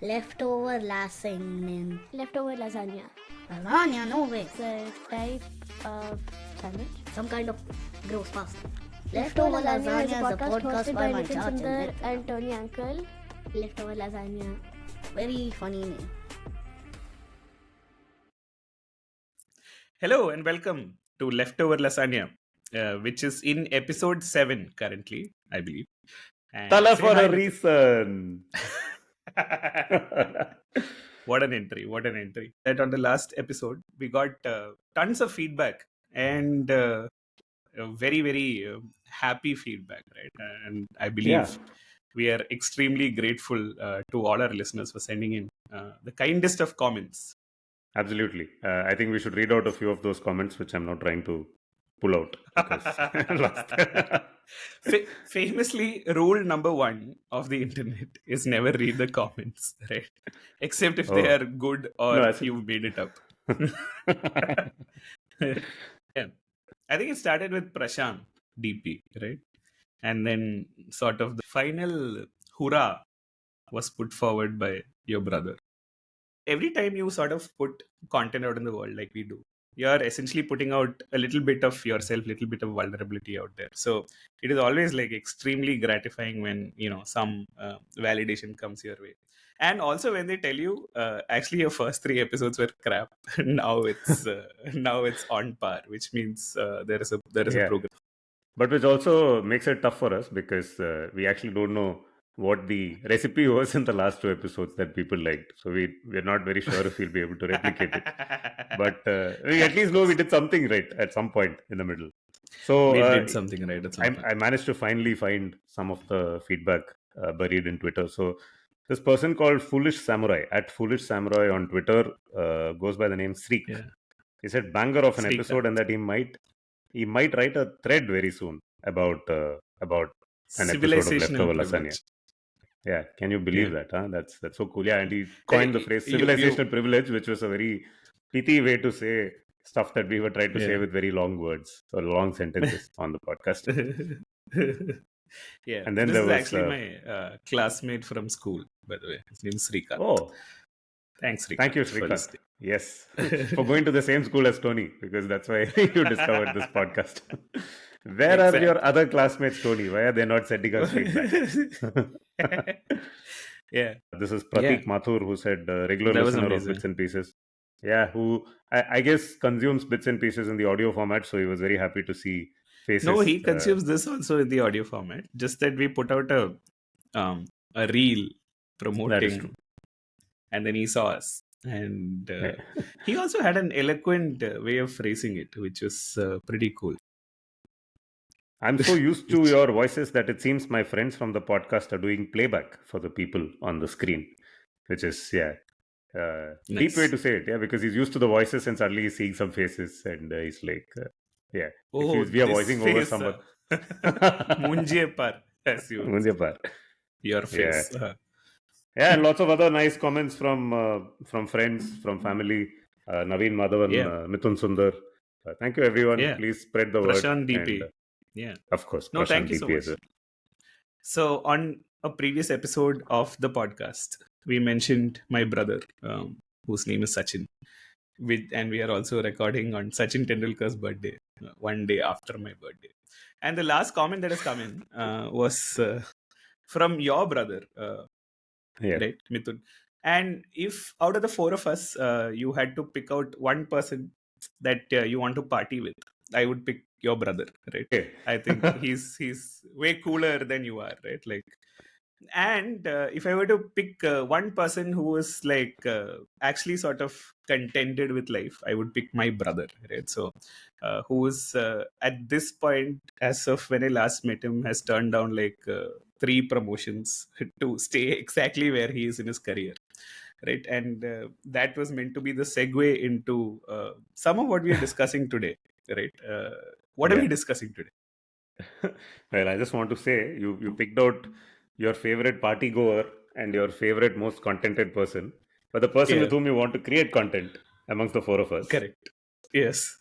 Leftover lasagna. Leftover lasagna. Lasagna? No way. It's a type of sandwich. Some kind of gross pasta. Leftover Leftover lasagna is a lasagna podcast hosted by my Nitin church Sundar and Tony Uncle. Leftover lasagna. Very funny name. Hello and welcome to Leftover Lasagna, which is in episode 7 currently, I believe. And Tala say for hi, a Nitin. reason. What an entry, what an entry. That on the last episode, we got tons of feedback and very, very happy feedback, right? And I believe we are extremely grateful to all our listeners for sending in the kindest of comments. Absolutely. I think we should read out a few of those comments, which I'm not trying to pull out. Famously, rule number 1 of the internet is never read the comments, right? Except if they are good or you've made it up. Yeah. I think it started with Prashant DP, right? And then sort of the final hurrah was put forward by your brother. Every time you sort of put content out in the world like we do, you're essentially putting out a little bit of yourself, little bit of vulnerability out there. So it is always like extremely gratifying when, some validation comes your way. And also when they tell you, actually your first 3 episodes were crap. now it's on par, which means there is a progress. But which also makes it tough for us because we actually don't know what the recipe was in the last 2 episodes that people liked. So we're not very sure if we'll be able to replicate it. But we at least know we did something right at some point in the middle. So we did something right at some point. I managed to finally find some of the feedback buried in Twitter. So this person called Foolish Samurai, at Foolish Samurai on Twitter, goes by the name Sreek. Yeah. He said banger of an episode and that he might write a thread very soon about an episode of Leftover Lasagna. Yeah, can you believe that? Huh? That's so cool. Yeah, and he coined the phrase civilizational privilege, which was a very pithy way to say stuff that we were trying to say with very long words or long sentences on the podcast. Yeah, and then this there is was actually my classmate from school, by the way. His name is Srikant. Oh, thanks, Srikant. Thank you, Srikant. Yes, for going to the same school as Tony, because that's why you discovered this podcast. Where are your other classmates, Tony? Why are they not sending us feedback? Yeah. This is Pratik Mathur, who said regular listener of Bits and Pieces. Yeah, who I guess consumes Bits and Pieces in the audio format, so he was very happy to see faces. No, he consumes this also in the audio format. Just that we put out a reel promoting, and then he saw us. And he also had an eloquent way of phrasing it, which was pretty cool. I'm so used to your voices that it seems my friends from the podcast are doing playback for the people on the screen, which is, nice. Deep way to say it, because he's used to the voices and suddenly he's seeing some faces and he's like, we are voicing over someone. Munje par, as you would say. Your face. Yeah, and lots of other nice comments from friends, from family. Naveen Madhavan, Mithun Sundar. Thank you, everyone. Yeah. Please spread the word. Prashant DP. Of course. No, thank you so much. So, on a previous episode of the podcast, we mentioned my brother, whose name is Sachin. And we are also recording on Sachin Tendulkar's birthday, one day after my birthday. And the last comment that has come in was from your brother, right, Mithun. And if out of the 4 of us, you had to pick out one person that you want to party with, I would pick your brother, right? I think he's way cooler than you are, right? Like, and if I were to pick one person who was like actually sort of contented with life, I would pick my brother, right? So who is at this point, as of when I last met him, has turned down like 3 promotions to stay exactly where he is in his career, right? And that was meant to be the segue into some of what we are discussing today, right? What are we discussing today? Well, I just want to say you picked out your favorite party goer and your favorite most contented person, but the person with whom you want to create content amongst the 4 of us. Correct. Yes.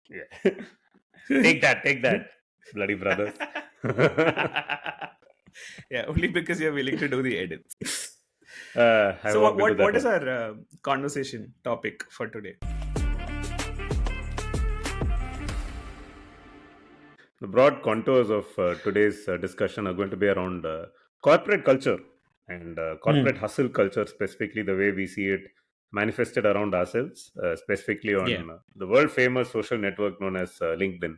Yeah. Take that, bloody brothers. Yeah, only because you're willing to do the edits. I've So walked into that what is one. our conversation topic for today? The broad contours of today's discussion are going to be around corporate culture and corporate hustle culture, specifically the way we see it manifested around ourselves, specifically Yeah. on the world famous social network known as LinkedIn,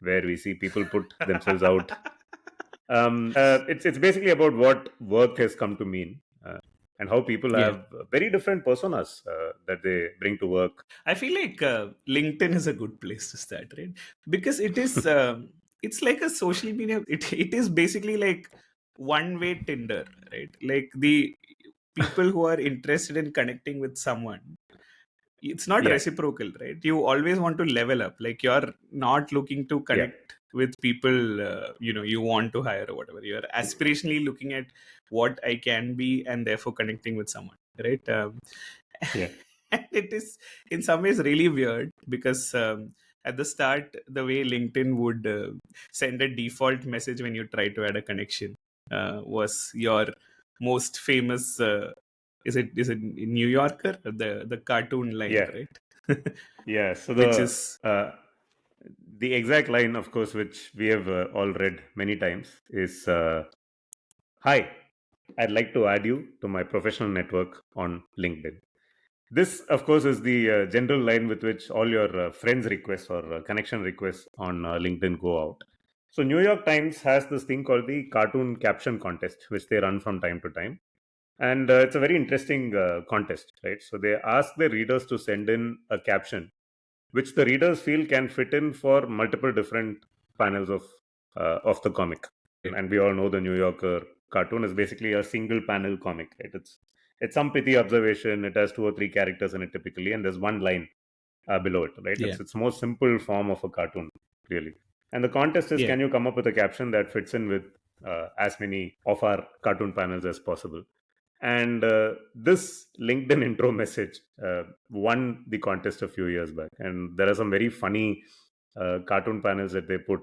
where we see people put themselves out. It's basically about what work has come to mean, and how people Yeah. have very different personas that they bring to work. I feel like LinkedIn is a good place to start, right? Because it is, it's like a social media. It is basically like one-way Tinder, right? Like the people who are interested in connecting with someone, it's not Yeah, reciprocal, right? You always want to level up. Like you're not looking to yeah, connect with people, you want to hire or whatever. You're aspirationally looking at what I can be and therefore connecting with someone, right? yeah. And it is in some ways really weird because at the start, the way LinkedIn would send a default message when you try to add a connection was your most famous. Is it New Yorker, the cartoon line, Yeah. right? Yeah, so Which is the exact line, of course, which we have all read many times, is "Hi, I'd like to add you to my professional network on LinkedIn." This, of course, is the general line with which all your friends requests or connection requests on LinkedIn go out. So, New York Times has this thing called the cartoon caption contest, which they run from time to time. And it's a very interesting contest, right? So, they ask their readers to send in a caption which the readers feel can fit in for multiple different panels of the comic. And we all know the New Yorker cartoon is basically a single panel comic, right? It's some pithy observation. It has two or three characters in it typically, and there's one line below it, right? yeah, It's most simple form of a cartoon, really. And the contest is, yeah, can you come up with a caption that fits in with as many of our cartoon panels as possible? And this LinkedIn intro message won the contest a few years back. And there are some very funny cartoon panels that they put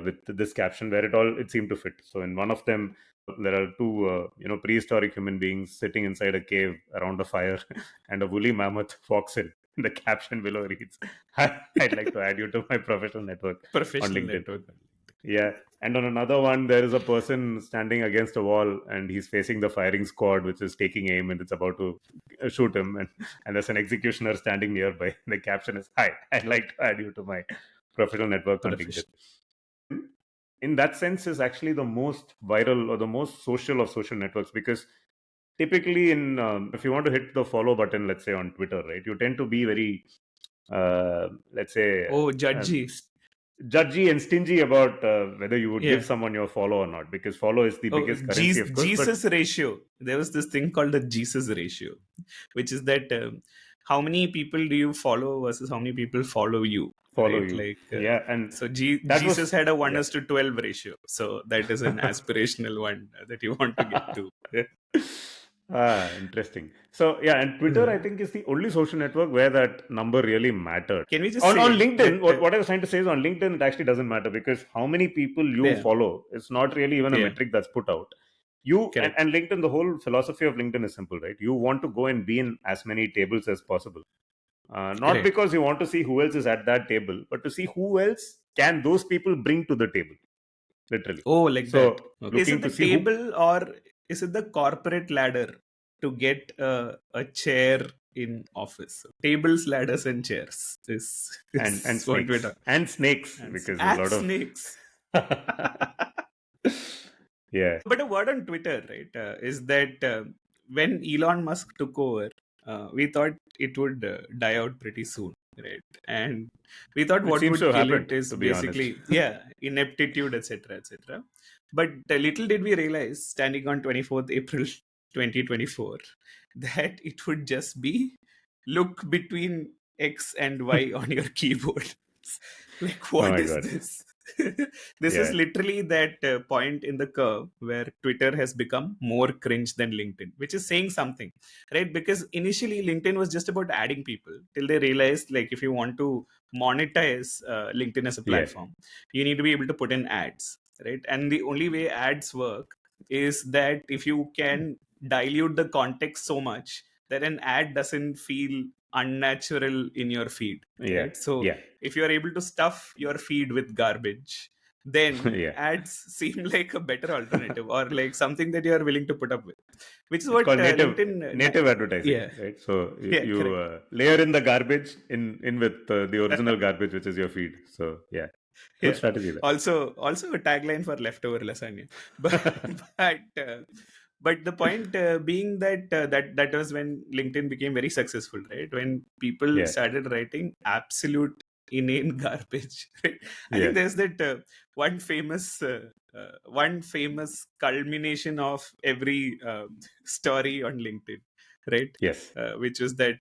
with this caption where it seemed to fit. So in one of them, there are two prehistoric human beings sitting inside a cave around a fire, and a woolly mammoth walks in. The caption below reads, "I'd like to add you to my professional network on professional LinkedIn." network. Yeah. And on another one, there is a person standing against a wall and he's facing the firing squad, which is taking aim and it's about to shoot him. And there's an executioner standing nearby. The caption is, "Hi, I'd like to add you to my professional network on LinkedIn." Professional. In that sense, is actually the most viral or the most social of social networks, because typically if you want to hit the follow button, let's say on Twitter, right, you tend to be very, let's say, Oh, uh, judgy. judgy and stingy about whether you would give Yeah. someone your follow or not, because follow is the Oh, biggest currency, of course. But Jesus ratio. There was this thing called the Jesus ratio, which is that how many people do you follow versus how many people follow you, follow right? you, Like, yeah. And so that Jesus was, had a 1 yeah. is to 12 ratio. So that is an aspirational one that you want to get to. Interesting. So yeah, and Twitter, I think, is the only social network where that number really mattered. Can we just On say LinkedIn, that? what I was trying to say is, on LinkedIn it actually doesn't matter, because how many people you Yeah, follow is not really even a yeah, metric that's put out. You correct. and LinkedIn, the whole philosophy of LinkedIn is simple, right? You want to go and be in as many tables as possible. Not Right. because you want to see who else is at that table, but to see who else can those people bring to the table, literally. Oh, like that. So Okay. Is looking it to the see who, table or is it the corporate ladder to get a chair in office? Tables, ladders, and chairs and is what we're snakes talking. and snakes, And, because a and lot of snakes. yeah, But a word on Twitter, right, is that when Elon Musk took over, we thought it would die out pretty soon, right? And we thought which what seems to would have kill it happened, is to be honest. basically, yeah, ineptitude, etc., etc. But little did we realize, standing on 24th April 2024, that it would just be look between X and Y on your keyboard. Like, Oh what my is god. this? This is Yeah, literally that point in the curve where Twitter has become more cringe than LinkedIn, which is saying something, right? Because initially LinkedIn was just about adding people till they realized, like, if you want to monetize LinkedIn as a yeah, platform, you need to be able to put in ads, right? And the only way ads work is that if you can dilute the context so much that an ad doesn't feel unnatural in your feed, Yeah. right? So Yeah. if you are able to stuff your feed with garbage, then Yeah. ads seem like a better alternative, or like something that you are willing to put up with, which is It's what called LinkedIn. native advertising, Yeah, right? So yeah, you correct. layer in the garbage in with the original garbage, which is your feed. So yeah, good Yeah. strategy there. Also a tagline for leftover lasagna. But but, uh, but the point being that that was when LinkedIn became very successful, right? When people Yeah. started writing absolute inane garbage. Right? I Yeah. think there's that one famous culmination of every story on LinkedIn, right? Yes. Which was that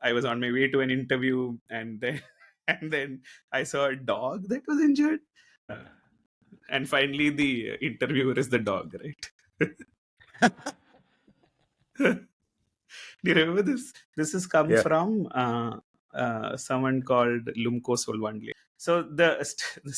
I was on my way to an interview, and then and then I saw a dog that was injured, and finally the interviewer is the dog, right? Do you remember this? This has come Yeah. from someone called Lumko Solwandle. So the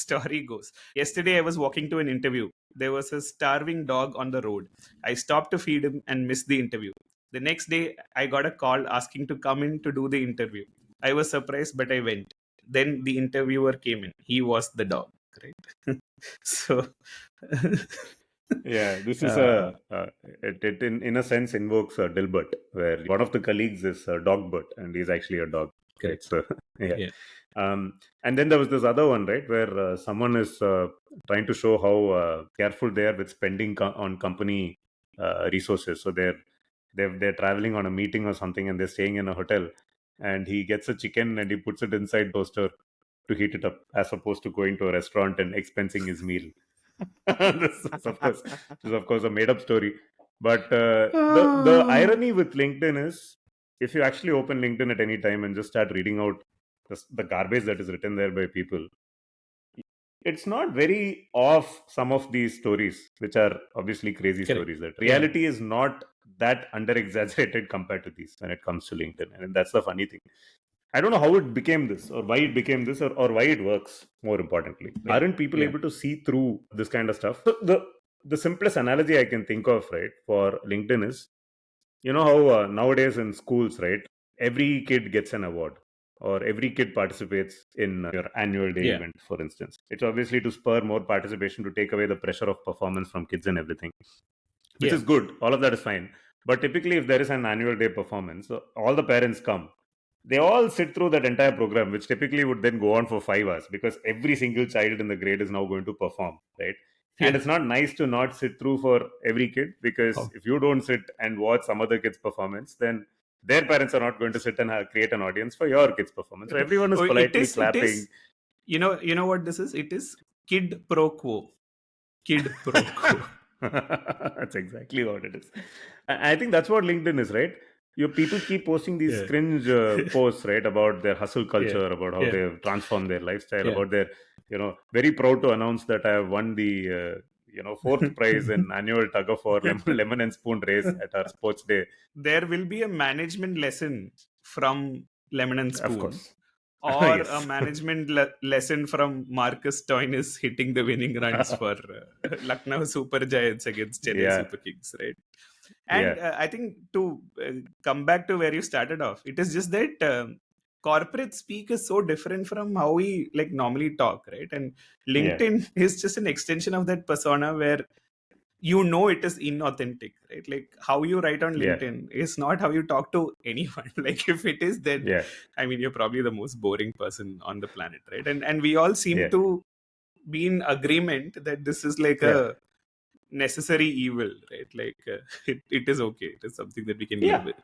story goes: yesterday I was walking to an interview. There was a starving dog on the road. I stopped to feed him and missed the interview. The next day I got a call asking to come in to do the interview. I was surprised, but I went. Then the interviewer came in. He was the dog, right? So Yeah, this is uh, it in a sense invokes Dilbert, where one of the colleagues is Dogbert, and he's actually a dog, right? correct. So yeah, Yeah. and then there was this other one, right, where someone is trying to show how careful they are with spending on company resources. So they're traveling on a meeting or something, and they're staying in a hotel, and he gets a chicken and he puts it inside toaster to heat it up, as opposed to going to a restaurant and expensing his meal. This is of course a made up story, but the irony with LinkedIn is, if you actually open LinkedIn at any time and just start reading out the garbage that is written there by people, it's not very off some of these stories, which are obviously crazy Correct. stories. That Yeah. reality is not that under exaggerated compared to these when it comes to LinkedIn, and that's the funny thing. I don't know how it became this, or why it became this, or why it works. More importantly, Yeah. aren't people Yeah. able to see through this kind of stuff? So the simplest analogy I can think of, right, for LinkedIn is, you know how nowadays in schools, right, every kid gets an award, or every kid participates in your annual day Yeah. event, for instance. It's obviously to spur more participation, to take away the pressure of performance from kids and everything, which Yeah. is good. All of that is fine. But typically, if there is an annual day performance, so all the parents come. They all sit through that entire program, which typically would then go on for 5 hours, because every single child in the grade is now going to perform, right? And it's not nice to not sit through for every kid, because Oh. if you don't sit and watch some other kid's performance, then their parents are not going to sit and create an audience for your kid's performance. So everyone is Oh, it politely is. It clapping. is. You know what this is? It is kid pro quo. Kid pro quo. That's exactly what it is. I think that's what LinkedIn is, right? Your people keep posting these Yeah. cringe posts, right, about their hustle Yeah. culture, about how Yeah. they've transformed their lifestyle, Yeah. about their, very proud to announce that I have won the, fourth prize in annual tug of war lemon and spoon race at our sports day. There will be a management lesson from Lemon and Of Spoon, course. or a Yes. management lesson from Marcus Stoinis hitting the winning runs for Lucknow Super Giants against Chennai Yeah. Super Kings, right? Yeah. And I think to come back to where you started off, it is just that corporate speak is so different from how we like normally talk, right? And Yeah. LinkedIn is just an extension of that persona where you know it is inauthentic, right? Like how you write on Yeah. LinkedIn is not how you talk to anyone. Like if it is, then Yeah. I mean you're probably the most boring person on the planet, right? And we all seem Yeah. to be in agreement that this is like Yeah. a necessary evil, right? Like it is okay. It is something that we can live Yeah. with.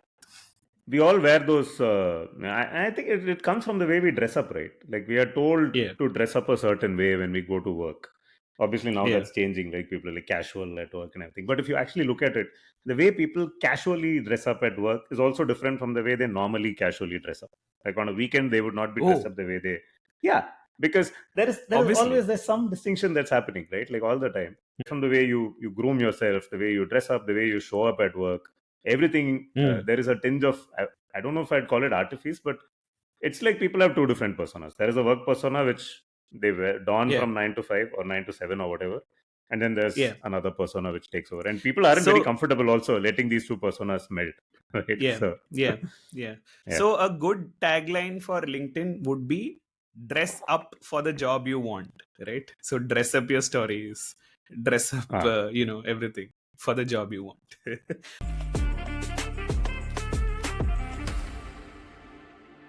We all wear those. I think it comes from the way we dress up, right? Like we are told Yeah. to dress up a certain way when we go to work. Obviously, now Yeah. that's changing. Like people are like casual at work and everything. But if you actually look at it, the way people casually dress up at work is also different from the way they normally casually dress up. Like on a weekend, they would not be dressed Oh, up the way they. Yeah, because there is obviously. always there's some distinction that's happening, right? Like all the time, from the way you groom yourself, the way you dress up, the way you show up at work, everything. Mm. There is a tinge of, I don't know if I'd call it artifice, but it's like people have two different personas. There is a work persona which they don Yeah. from 9 to 5 or 9 to 7 or whatever, And then there's Yeah. another persona which takes over, and people aren't very So comfortable also letting these two personas melt. Right? yeah, So yeah. yeah. So a good tagline for LinkedIn would be dress up for the job you want, right? So dress up your stories, dress up, Ah, everything for the job you want.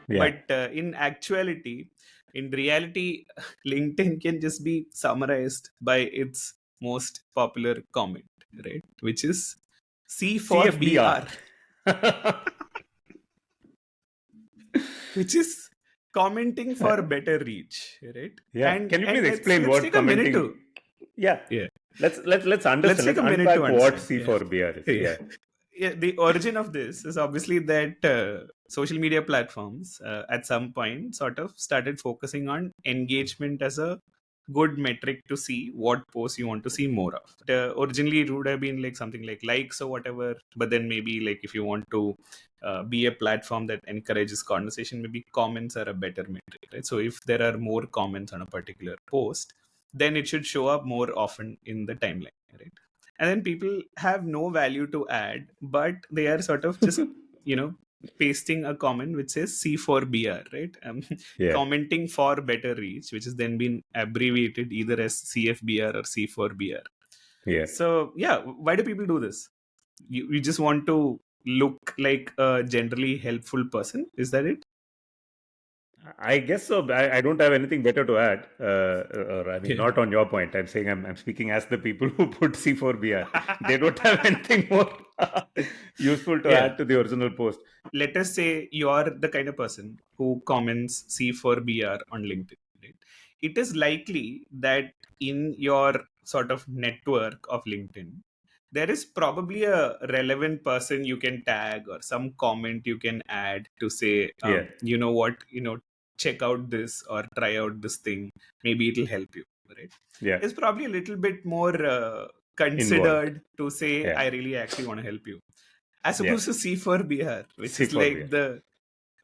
yeah. But in reality, LinkedIn can just be summarized by its most popular comment, right? Which is C for CFBR. BR, which is commenting for better reach, right? Yeah. And Can you please explain let's what take a minute commenting? to Yeah. yeah Let's let's understand. take Let's a minute to unpack what understand. C4BR is. Yeah. Yeah. Yeah, the origin of this is obviously that social media platforms at some point sort of started focusing on engagement as a good metric to see what posts you want to see more of. Originally, it would have been like something like likes or whatever, but then maybe like if you want to be a platform that encourages conversation, maybe comments are a better metric, right? So if there are more comments on a particular post, then it should show up more often in the timeline, right? And then people have no value to add, but they are sort of just you know pasting a comment which says C4BR, right? Yeah. Commenting for better reach, which has then been abbreviated either as CFBR or C4BR. Yeah. So yeah, why do people do this? You just want to look like a generally helpful person, is that it? I guess so. I don't have anything better to add. Or I mean, Yeah. not on your point. I'm saying I'm speaking as the people who put C4BR. They don't have anything more useful to Yeah, add to the original post. let us say you're the kind of person who comments C4BR on LinkedIn, right? It is likely that in your sort of network of LinkedIn, there is probably a relevant person you can tag or some comment you can add to say, Yeah. you know what, check out this or try out this thing. Maybe it'll help you, right? Yeah. It's probably a little bit more Involved. considered to say, Yeah. I really actually want to help you, as Yeah. opposed to C4BR, C4BR.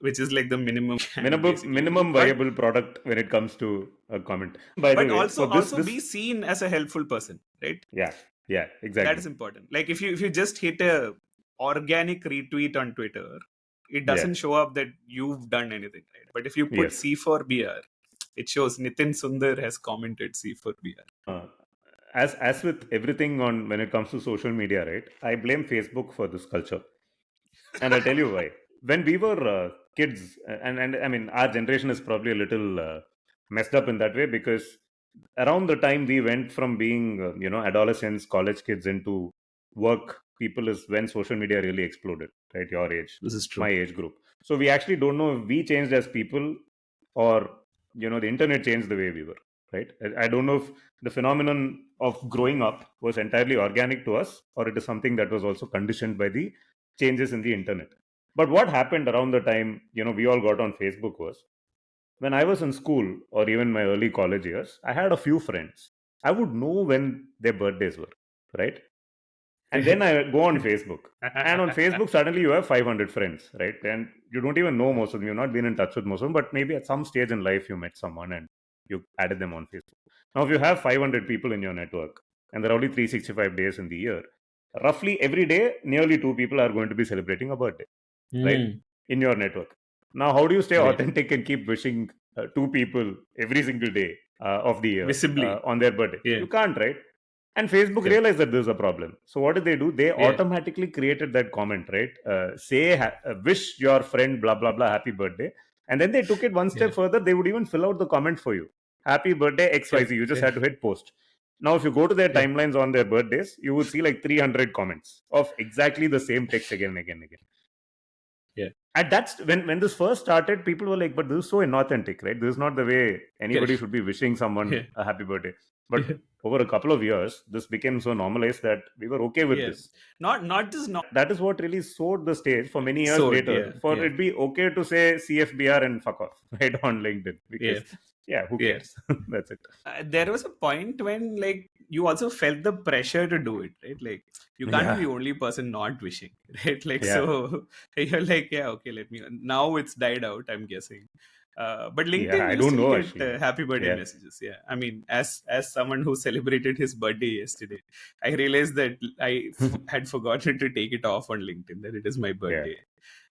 which is like the minimum can basically do. Minimum But viable product when it comes to a comment. By the but way, also so this also this be seen as a helpful person, right? yeah, yeah, That exactly. is important. Like if you just hit a organic retweet on Twitter, it Yeah. doesn't show up that you've done anything, right? But if you put Yes. C4BR, it shows Nitin Sundar has commented C4BR. As with everything on when it comes to social media, right? I blame Facebook for this culture, and I'll tell you why. When we were kids, and I mean, our generation is probably a little messed up in that way because around the time we went from being adolescents, college kids into work people is when social media really exploded, right? Your age, This is my true. age group. So we actually don't know if we changed as people or the internet changed the way we were, right? I don't know if the phenomenon of growing up was entirely organic to us or it is something that was also conditioned by the changes in the internet. But what happened around the time we all got on Facebook was when I was in school or even my early college years, I had a few friends. I would know when their birthdays were, right? And then I go on Facebook. And on Facebook, suddenly you have 500 friends, right? And you don't even know most of them. You've not been in touch with most of them, but maybe at some stage in life you met someone and you added them on Facebook. Now, if you have 500 people in your network and there are only 365 days in the year, roughly every day, nearly two people are going to be celebrating a birthday, right? In your network. Now, how do you stay Right. authentic and keep wishing two people every single day of the year Visibly. on their birthday? Yeah. You can't, right? And Facebook Correct. realized that there's a problem. So what did they do? They Yeah. automatically created that comment, right? Wish your friend blah blah blah happy birthday, and then they took it one step Yeah. further. They would even fill out the comment for you. Happy birthday XYZ. Correct. You just Yeah. had to hit post. Now, if you go to their Yeah. timelines on their birthdays, you would see like 300 comments of exactly the same text again and again and again. Yeah. And that's when this first started, people were like, but this is so inauthentic, right? This is not the way anybody Correct. should be wishing someone Yeah. a happy birthday. But Yeah. over a couple of years, this became so normalized that we were okay with Yeah. this. Not just That is what really sowed the stage for many years sold. later Yeah. for Yeah. it be okay to say CFBR and fuck off, right, on LinkedIn. Yeah. Because, yeah, who Yeah. cares? That's it. There was a point when like you also felt the pressure to do it, right? Like you can't Yeah. be the only person not wishing, right? Like Yeah. so you're like, yeah, okay, let me. Now it's died out, I'm guessing. But Yeah, LinkedIn I used don't to know get actually. happy birthday Yeah. messages. Yeah, I mean, as someone who celebrated his birthday yesterday, I realized that had forgotten to take it off on LinkedIn that it is my Yeah. birthday.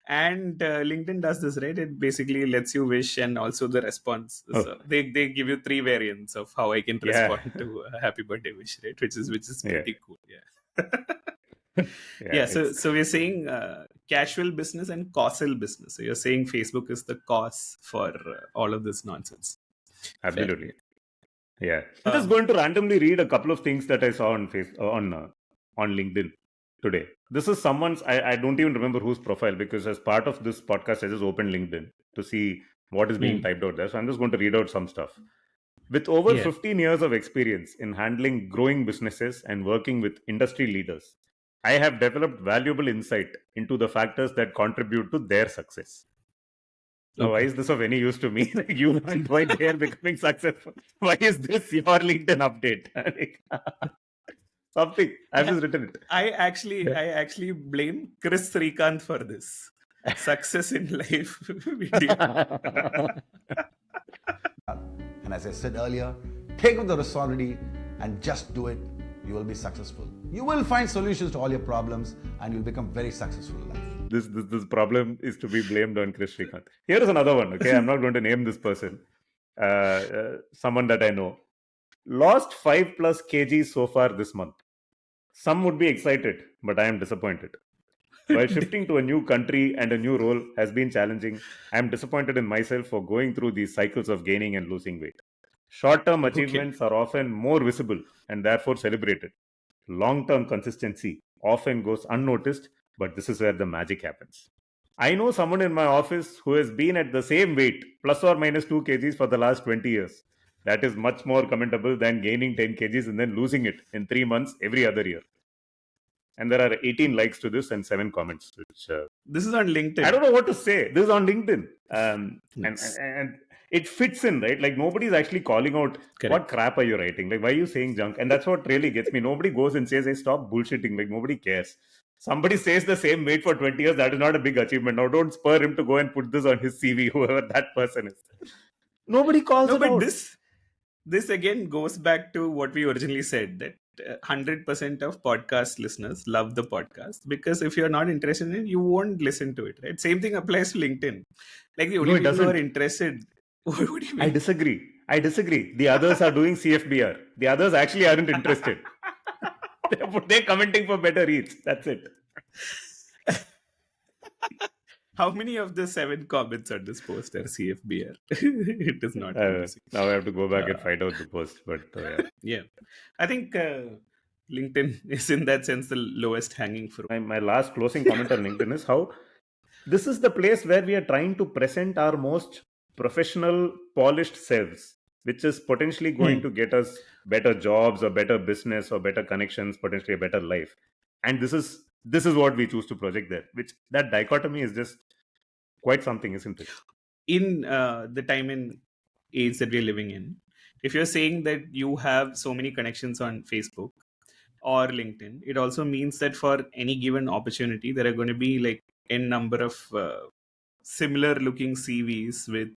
And LinkedIn does this, right? It basically lets you wish and also the response. Oh, So they give you three variants of how I can yeah. respond to a happy birthday wish, right? Which is Yeah. pretty cool. Yeah. Yeah. Yeah, so It's so we're saying casual business and causal business. So you're saying Facebook is the cause for all of this nonsense. Fair. absolutely. Yeah. I'm just Um, going to randomly read a couple of things that I saw on on LinkedIn today. This is someone's. I don't even remember whose profile, because as part of this podcast, I just opened LinkedIn to see what is being hmm, typed out there. So I'm just going to read out some stuff. With over yeah. 15 years of experience in handling growing businesses and working with industry leaders, I have developed valuable insight into the factors that contribute to their success. Now, why Okay. is this of any use to me? Like, you and why they are becoming successful? Why is this your LinkedIn update? Like, something. I've I, just written it. I actually blame Chris Srikanth for this success in life video. And as I said earlier, take up the responsibility and just do it. You will be successful. You will find solutions to all your problems and you'll become very successful in life. This problem is to be blamed on Chris Srikanth. Here is another one. Okay, I'm not going to name this person. Someone that I know lost 5+ kgs so far this month. Some would be excited, but I am disappointed. While shifting to a new country and a new role has been challenging, I am disappointed in myself for going through these cycles of gaining and losing weight. Short term Okay. achievements are often more visible and therefore celebrated. Long term consistency often goes unnoticed, but this is where the magic happens. I know someone in my office who has been at the same weight, plus or minus 2 kgs, for the last 20 years. That is much more commendable than gaining 10 kgs and then losing it in 3 months every other year. And there are 18 likes to this and 7 comments, which This is on I LinkedIn. don't know what to say. This is on LinkedIn. Nice. And it fits in, right? Like, nobody's actually calling out, what Correct. crap are you writing? Like, why are you saying junk? And that's what really gets me. Nobody goes and says, hey, stop bullshitting. Like, nobody cares. Somebody says the same weight for 20 years. That is not a big achievement. Now, don't spur him to go and put this on his CV, whoever that person is. Nobody calls No, it but out. this again goes back to what we originally said, that 100% of podcast listeners love the podcast, because if you're not interested in it, you won't listen to it, right? Same thing applies to LinkedIn. Like, the No, only it people who are doesn't. interested. What do you I mean? disagree. The others are doing CFBR. The others actually aren't interested. They're commenting for better reads. That's it. How many of the 7 comments on this post are CFBR? It is not confusing. Now I have to go back and Uh, find out the post. But yeah. yeah. I think LinkedIn is, in that sense, the lowest hanging fruit. My last closing comment on LinkedIn is how this is the place where we are trying to present our most professional, polished selves, which is potentially going to get us better jobs or better business or better connections, potentially a better life. And this is what we choose to project there. Which, that dichotomy is just quite something, isn't it? In the time and age that we're living in, if you're saying that you have so many connections on Facebook or LinkedIn, it also means that for any given opportunity, there are going to be like n number of similar looking CVs with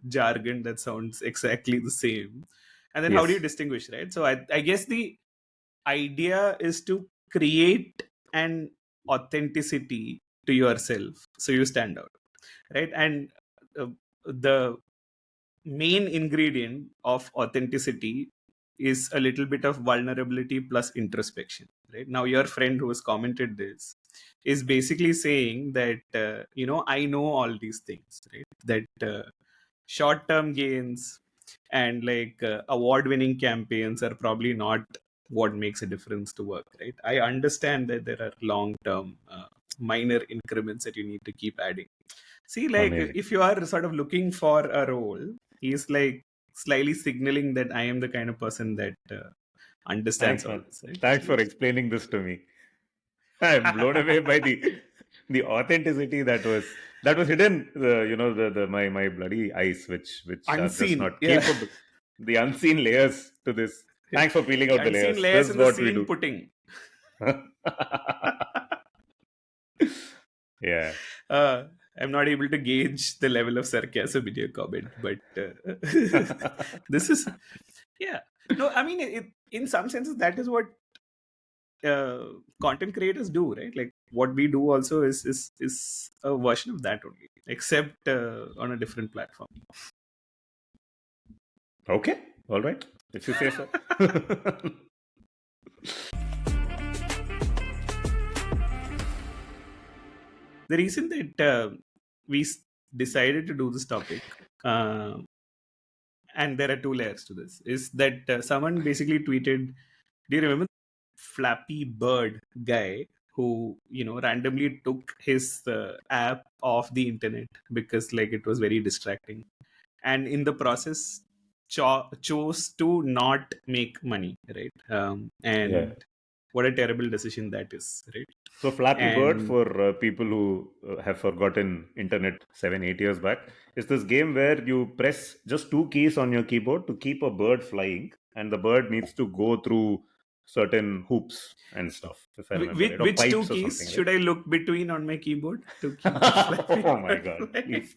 jargon that sounds exactly the same. And then how do you Yes. distinguish, right? So I guess the idea is to create an authenticity to yourself so you stand out, right? And the main ingredient of authenticity is a little bit of vulnerability plus introspection, right? Now, your friend who has commented this is basically saying that I know all these things, right? That short term gains and like award winning campaigns are probably not what makes a difference to work, right? I understand that there are long term minor increments that you need to keep adding. See, like, Amazing. if you are sort of looking for a role, he's like slightly signaling that I am the kind of person that understands Thanks, all man. this, right? Thanks for explaining this to me. I'm blown away by the authenticity that was hidden. My bloody eyes, which are just Unseen, not yeah. capable. The unseen layers to this. Thanks for peeling The out the unseen layers. This layers is in the what we seen do. putting. Yeah. uh, I'm not able to gauge the level of sarcasm in your comment, but this is, yeah. No, I mean, in some senses, that is what content creators do, right? Like what we do also is a version of that only, except on a different platform. Okay, all right, if you say so. The reason that we decided to do this topic, and there are two layers to this, is that someone basically tweeted, do you remember Flappy Bird guy who randomly took his app off the internet because like it was very distracting, and in the process chose to not make money, right? And Yeah. what a terrible decision that is, right? So Flappy Bird, And for people who have forgotten internet 7-8 years back, is this game where you press just two keys on your keyboard to keep a bird flying, and the bird needs to go through certain hoops and stuff, if I remember right, or which two pipes or keys something, should right? I look between on my keyboard to keep the Flappy Oh my Bird God, flying? please.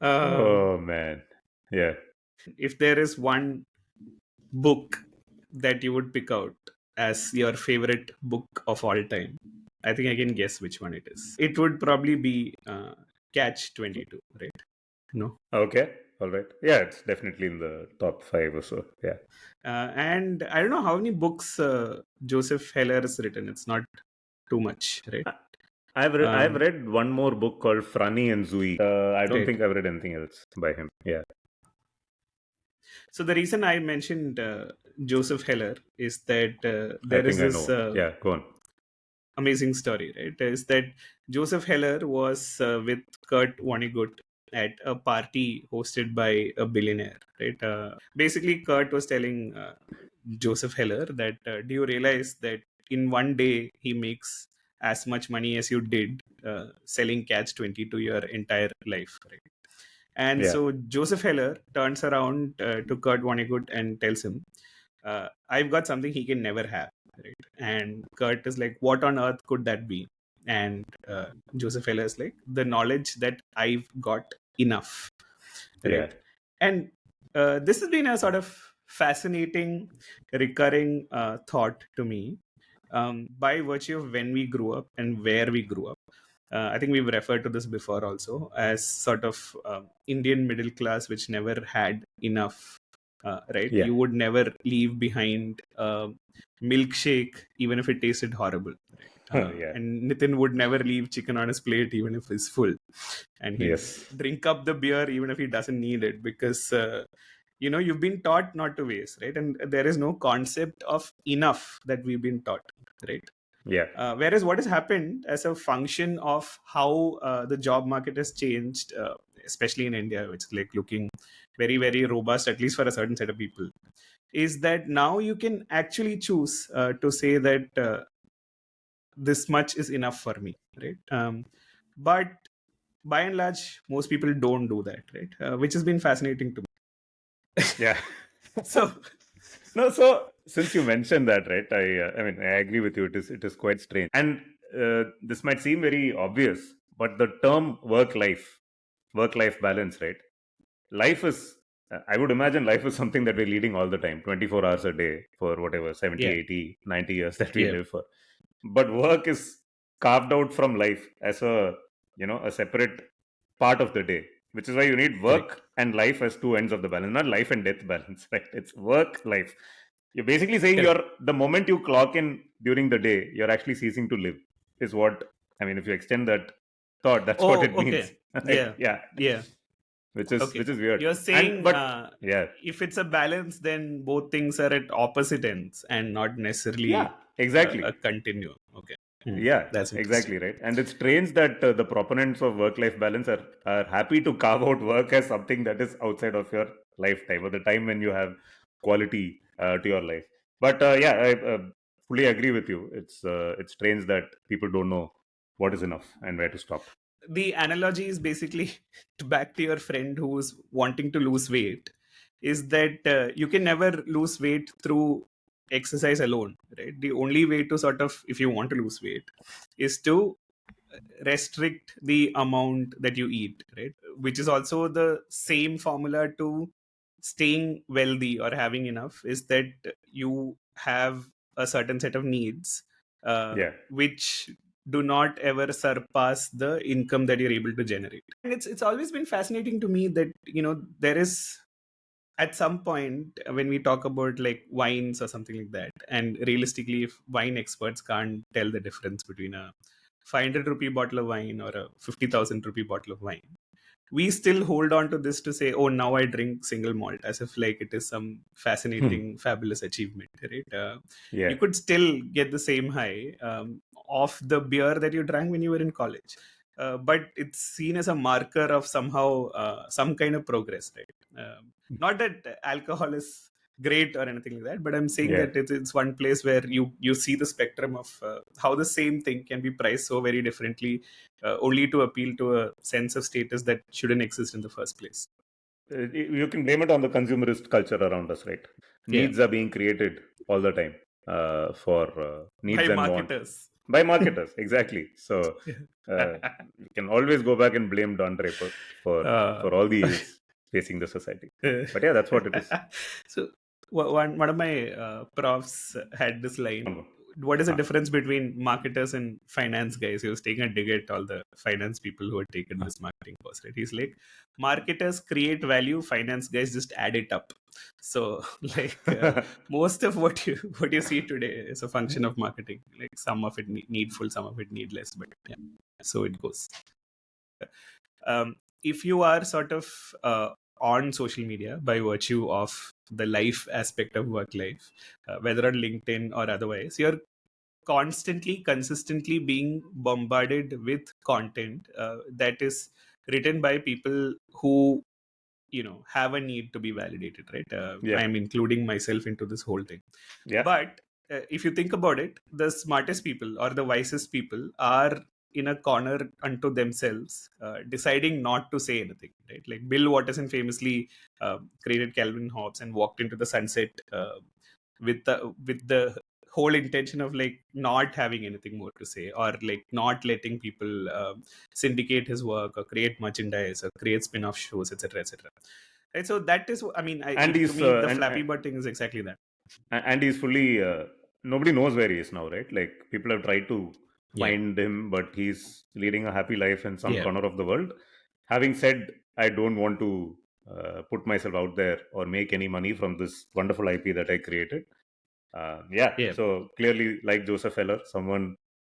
Um, Oh man, yeah. if there is one book that you would pick out as your favorite book of all time, I think I can guess which one it is. It would probably be Catch 22, right? No. Okay, all right. Yeah, it's definitely in the top 5 or so. Yeah. And I don't know how many books Joseph Heller has written. It's not too much, right? I've read one more book called Franny and Zooey. I don't Right. think I've read anything else by him. Yeah. So the reason I mentioned Joseph Heller is that I there is think I this know. Yeah, go on. amazing story, right? Is that Joseph Heller was with Kurt Vonnegut at a party hosted by a billionaire, right? Basically, Kurt was telling Joseph Heller that do you realize that in one day he makes as much money as you did selling Catch 22 your entire life, right? And Yeah. so Joseph Heller turns around to Kurt Vonnegut and tells him, I've got something he can never have, right? And Kurt is like, what on earth could that be? And Joseph Heller is like, the knowledge that I've got enough, right? Yeah. And this has been a sort of fascinating, recurring thought to me, by virtue of when we grew up and where we grew up. I think we've referred to this before also as sort of Indian middle class, which never had enough, right? Yeah. You would never leave behind milkshake, even if it tasted horrible. Right? Yeah. And Nitin would never leave chicken on his plate, even if it's full. And he'd Yes. drink up the beer, even if he doesn't need it, because you've been taught not to waste, right? And there is no concept of enough that we've been taught, right? Yeah. Whereas what has happened as a function of how the job market has changed, especially in India, which is like looking very, very robust, at least for a certain set of people, is that now you can actually choose to say that this much is enough for me, right? But by and large, most people don't do that, right? Which has been fascinating to me. Yeah. So No, so since you mentioned that, right? I mean, I agree with you. It is quite strange, and this might seem very obvious, but the term work life balance, right? Life is, I would imagine, life is something that we're leading all the time, 24 hours a day for whatever 70, Yeah. 80, 90 years that we Yeah. live for. But work is carved out from life as a separate part of the day, which is why you need work and life as two ends of the balance, not life and death balance, right? It's work life. You're basically saying the moment you clock in during the day, you're actually ceasing to live, is what I mean. If you extend that thought, that's what it means. Okay. Yeah. Which is weird. You're saying, yeah, if it's a balance, then both things are at opposite ends and not necessarily exactly a continuum. Okay. Yeah, That's exactly right. And it's strange that the proponents of work-life balance are happy to carve out work as something that is outside of your lifetime or the time when you have quality to your life. But yeah, I fully agree with you. It's strange that people don't know what is enough and where to stop. The analogy is basically back to your friend who's wanting to lose weight, is that you can never lose weight through exercise alone, right? The only way to sort of, if you want to lose weight, is to restrict the amount that you eat, right? Which is also the same formula to staying wealthy or having enough, is that you have a certain set of needs Yeah. which do not ever surpass the income that you're able to generate. And it's always been fascinating to me that, you know, there is, at some point when we talk about like wines or something like that, and realistically, if wine experts can't tell the difference between a 500 rupee bottle of wine or a 50,000 rupee bottle of wine, we still hold on to this to say, oh, now I drink single malt, as if like it is some fascinating, fabulous achievement, right? Yeah. You could still get the same high of the beer that you drank when you were in college. But it's seen as a marker of somehow some kind of progress, right? Not that alcohol is great or anything like that, but I'm saying Yeah. that it's one place where you see the spectrum of how the same thing can be priced so very differently, only to appeal to a sense of status that shouldn't exist in the first place. You can blame it on the consumerist culture around us, right? Yeah. Needs are being created all the time for needs By and want marketers. by marketers. Exactly. So you can always go back and blame Don Draper for all the ills facing the society. But yeah, that's what it is. So one of my profs had this line. What is the difference between marketers and finance guys? He was taking a dig at all the finance people who had taken this marketing course, right? He's like, marketers create value, finance guys just add it up. So like most of what you see today is a function of marketing. Like some of it needful, some of it needless, but yeah, so it goes. If you are sort of on social media by virtue of the life aspect of work life, whether on LinkedIn or otherwise, you're constantly, consistently being bombarded with content that is written by people who, you know, have a need to be validated, right? Yeah. I'm including myself into this whole thing. Yeah. But if you think about it, the smartest people or the wisest people are in a corner unto themselves, deciding not to say anything, right? Like Bill Watterson famously created Calvin Hobbes and walked into the sunset with the whole intention of like not having anything more to say, or like not letting people syndicate his work or create merchandise or create spin-off shows, etc., etc. Right? So that is, I mean, And to he's me, the Flappy Bird thing is exactly that. and he's fully nobody knows where he is now, right? Like people have tried to Yeah. find him, but he's leading a happy life in some Yeah. corner of the world. Having said, I don't want to put myself out there or make any money from this wonderful IP that I created. Yeah. So clearly, like Joseph Heller, someone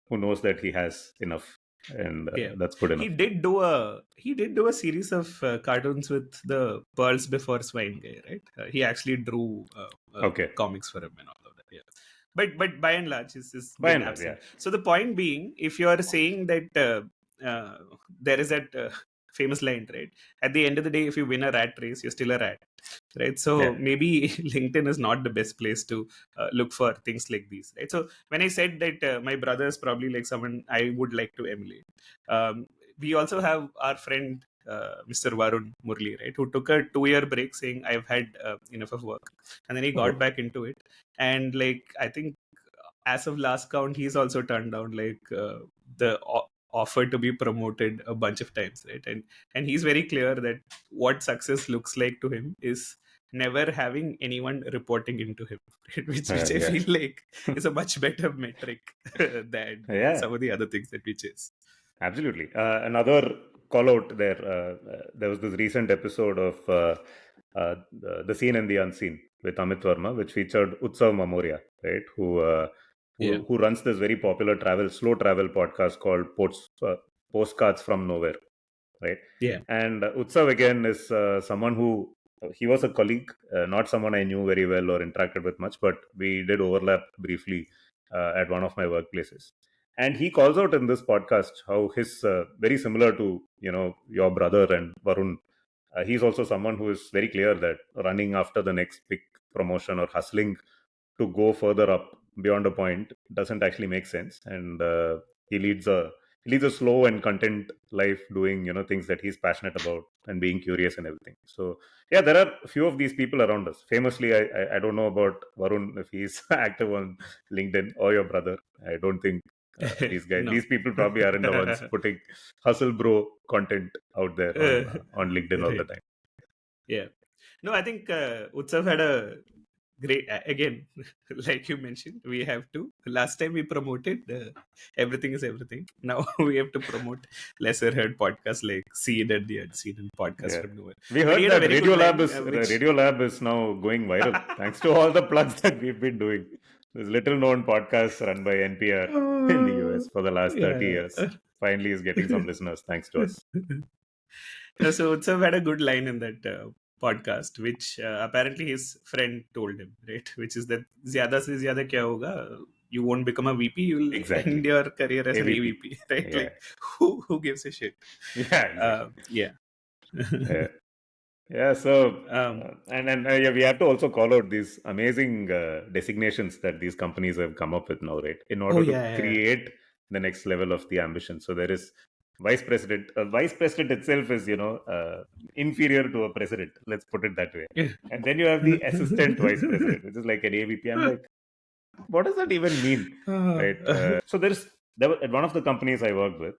who knows that he has enough, and Yeah. that's good enough. He did do a series of cartoons with the Pearls Before Swine guy, right? He actually drew Okay. comics for him and all of that. Yeah. But by and large, he's By been and large, absent. yeah. So the point being, if you are saying that there is that famous line, right? At the end of the day, if you win a rat race, you're still a rat, right? So Yeah. maybe LinkedIn is not the best place to look for things like these, right? So when I said that my brother is probably like someone I would like to emulate, we also have our friend Mr. Varun Murli, right, who took a 2-year break saying I've had enough of work, and then he got back into it, and like I think as of last count, he's also turned down like the offer to be promoted a bunch of times, right? And he's very clear that what success looks like to him is never having anyone reporting into him, right? which I Yeah. feel like is a much better metric than Yeah. some of the other things that we chase. Absolutely. Another call out there. There was this recent episode of the Seen and the Unseen with Amit Verma, which featured Utsav Mamoria, right? Who runs this very popular slow travel podcast called Postcards from Nowhere, right? Yeah. And Utsav again is someone who he was a colleague, not someone I knew very well or interacted with much, but we did overlap briefly at one of my workplaces. And he calls out in this podcast how his very similar to your brother and Varun. He's also someone who is very clear that running after the next big promotion or hustling to go further up beyond a point doesn't actually make sense. And he leads a leads a slow and content life, doing things that he's passionate about and being curious and everything. So yeah, there are a few of these people around us. Famously, I don't know about Varun, if he's active on LinkedIn, or your brother. I don't think No. these people probably aren't the ones putting hustle bro content out there on LinkedIn all the Right. time. Yeah. No, I think Utsav had a great, again, like you mentioned, we have to. Last time we promoted Everything is Everything. Now we have to promote lesser heard podcasts like Scene at the Unseen and Podcast Yeah. from Nowhere. We But he heard had a that very good line, Radio Lab is now going viral thanks to all the plugs that we've been doing. This little known podcast run by NPR in the US for the last 30 years finally is getting some listeners thanks to us. So Utsav had a good line in that podcast, which apparently his friend told him, right? Which is that zyada se zyada kya hoga? You won't become a VP. You'll Exactly. end your career as an AVP. AVP, right? Yeah. Like who gives a shit? Yeah, exactly. Yeah. Yeah, so Um, yeah, we have to also call out these amazing designations that these companies have come up with now, right? In order to yeah. create the next level of the ambition. So there is vice president. Vice president itself is, inferior to a president. Let's put it that way. And then you have the assistant vice president, which is like an AVP. I'm like, what does that even mean, right? So at one of the companies I worked with,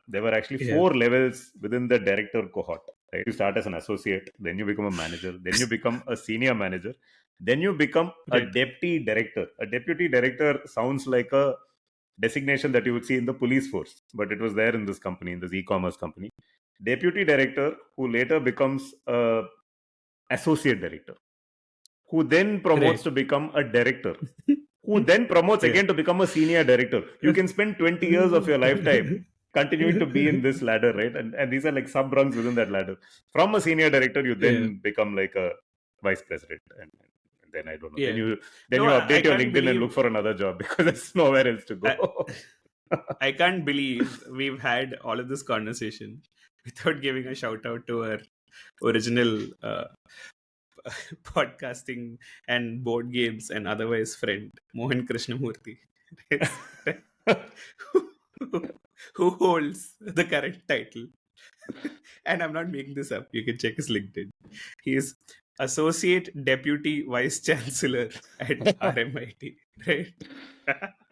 there were actually 4 levels within the director cohort. Right? You start as an associate, then you become a manager, then you become a senior manager, then you become a Right. deputy director. A deputy director sounds like a designation that you would see in the police force, but it was there in this company, in this e-commerce company. Deputy director, who later becomes a associate director, who then promotes to become a director, who then promotes again to become a senior director. You can spend 20 years of your lifetime continuing to be in this ladder, right? And these are like sub rungs within that ladder. From a senior director, you then become like a vice president, and then I don't know. Yeah. Then No, you I update your can't LinkedIn and believe- look for another job because there's nowhere else to go. I can't believe we've had all of this conversation without giving a shout out to our original podcasting and board games and otherwise friend Mohan Krishnamurthy, who holds the current title. And I'm not making this up. You can check his LinkedIn. He is Associate Deputy Vice Chancellor at RMIT. Right?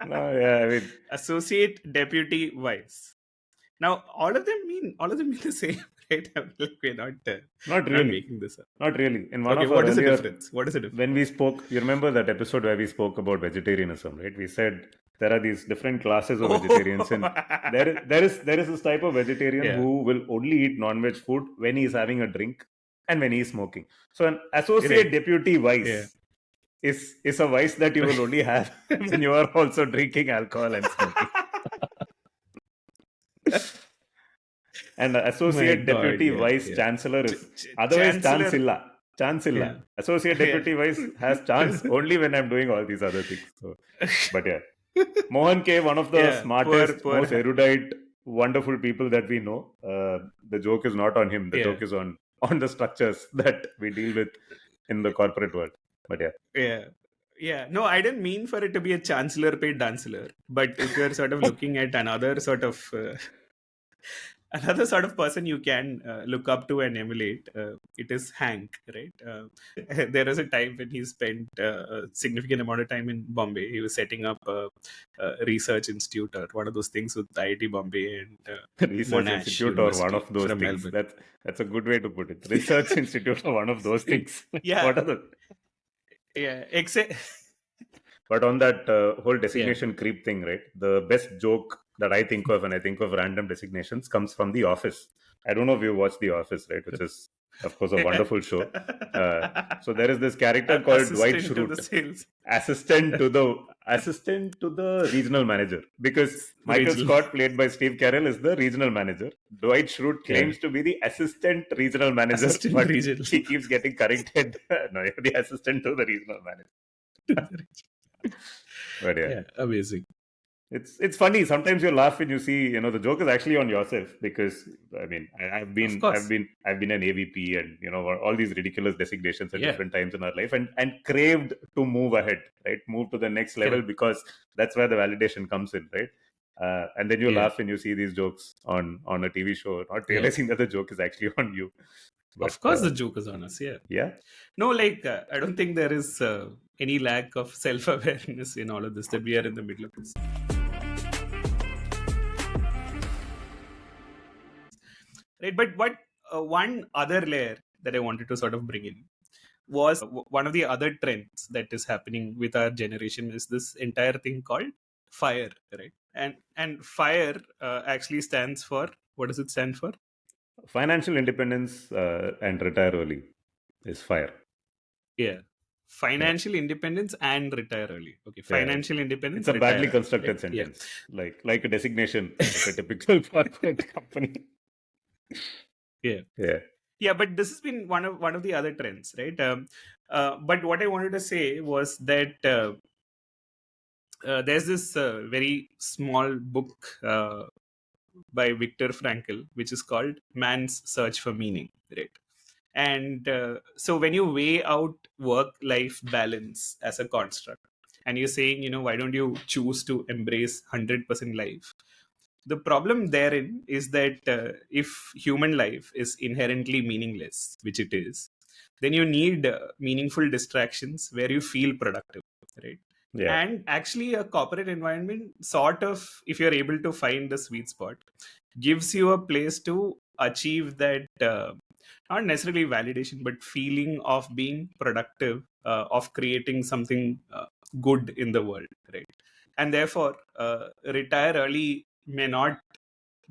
No, yeah, I mean, Associate Deputy Vice. Now, all of them mean the same, right? I'm like, we're not really. making this up. Not really. In one Okay, of what our is the earlier, difference? What is the difference? when we spoke, you remember that episode where we spoke about vegetarianism, right? We said there are these different classes of vegetarians, and there is this type of vegetarian who will only eat non-veg food when he is having a drink and when he is smoking. So an associate deputy vice is a vice that you will only have when you are also drinking alcohol and smoking. And associate deputy vice chancellor is otherwise chancellor. Yeah. Associate deputy vice has chance only when I'm doing all these other things. So, but yeah, Mohan K, one of the smartest, most erudite, wonderful people that we know. The joke is not on him. The joke is on the structures that we deal with in the corporate world. But yeah. No, I didn't mean for it to be a chancellor paid dancer. But if you're sort of looking at another sort of person you can look up to and emulate, it is Hank, right? There was a time when he spent a significant amount of time in Bombay. He was setting up a research institute or one of those things with IIT Bombay and research Monash institute University or one of those from things. Melbourne. That's a good way to put it. Research institute or one of those things. Yeah. What are the... Yeah, except... But on that whole designation creep thing, right? The best joke that I think of when I think of random designations comes from The Office. I don't know if you watched The Office, right? Which is, of course, a wonderful show. So there is this character called Dwight Schrute, assistant to the regional manager, because Michael Scott, played by Steve Carell, is the regional manager. Dwight Schrute claims to be the assistant regional manager, but he keeps getting corrected. No, the assistant to the regional manager. But yeah, amazing. It's funny. Sometimes you laugh when you see, the joke is actually on yourself, because I mean, I've been an AVP and all these ridiculous designations at different times in our life, and craved to move ahead, right? Move to the next level, because that's where the validation comes in, right? And then you Yeah. laugh when you see these jokes on a TV show, not Yeah. realizing that the joke is actually on you. But Of course, the joke is on us. Yeah. yeah, No, like I don't think there is any lack of self-awareness in all of this, that we are in the middle of this. Right. But what one other layer that I wanted to sort of bring in was one of the other trends that is happening with our generation is this entire thing called FIRE, right? And FIRE actually stands for, what does it stand for? financial independence and retire early is FIRE. Yeah. Financial independence and retire early. Okay. Yeah. Financial independence. It's a badly retire constructed early, right? sentence, like a designation of a typical corporate company. Yeah. Yeah. Yeah, but this has been one of the other trends, right? But what I wanted to say was that there's this very small book by Viktor Frankl, which is called Man's Search for Meaning, right? And so when you weigh out work-life balance as a construct, and you're saying, why don't you choose to embrace 100% life? The problem therein is that if human life is inherently meaningless, which it is, then you need meaningful distractions where you feel productive, right? Yeah. And actually, a corporate environment sort of, if you're able to find the sweet spot, gives you a place to achieve that, not necessarily validation, but feeling of being productive, of creating something good in the world, right? And therefore, retire early may not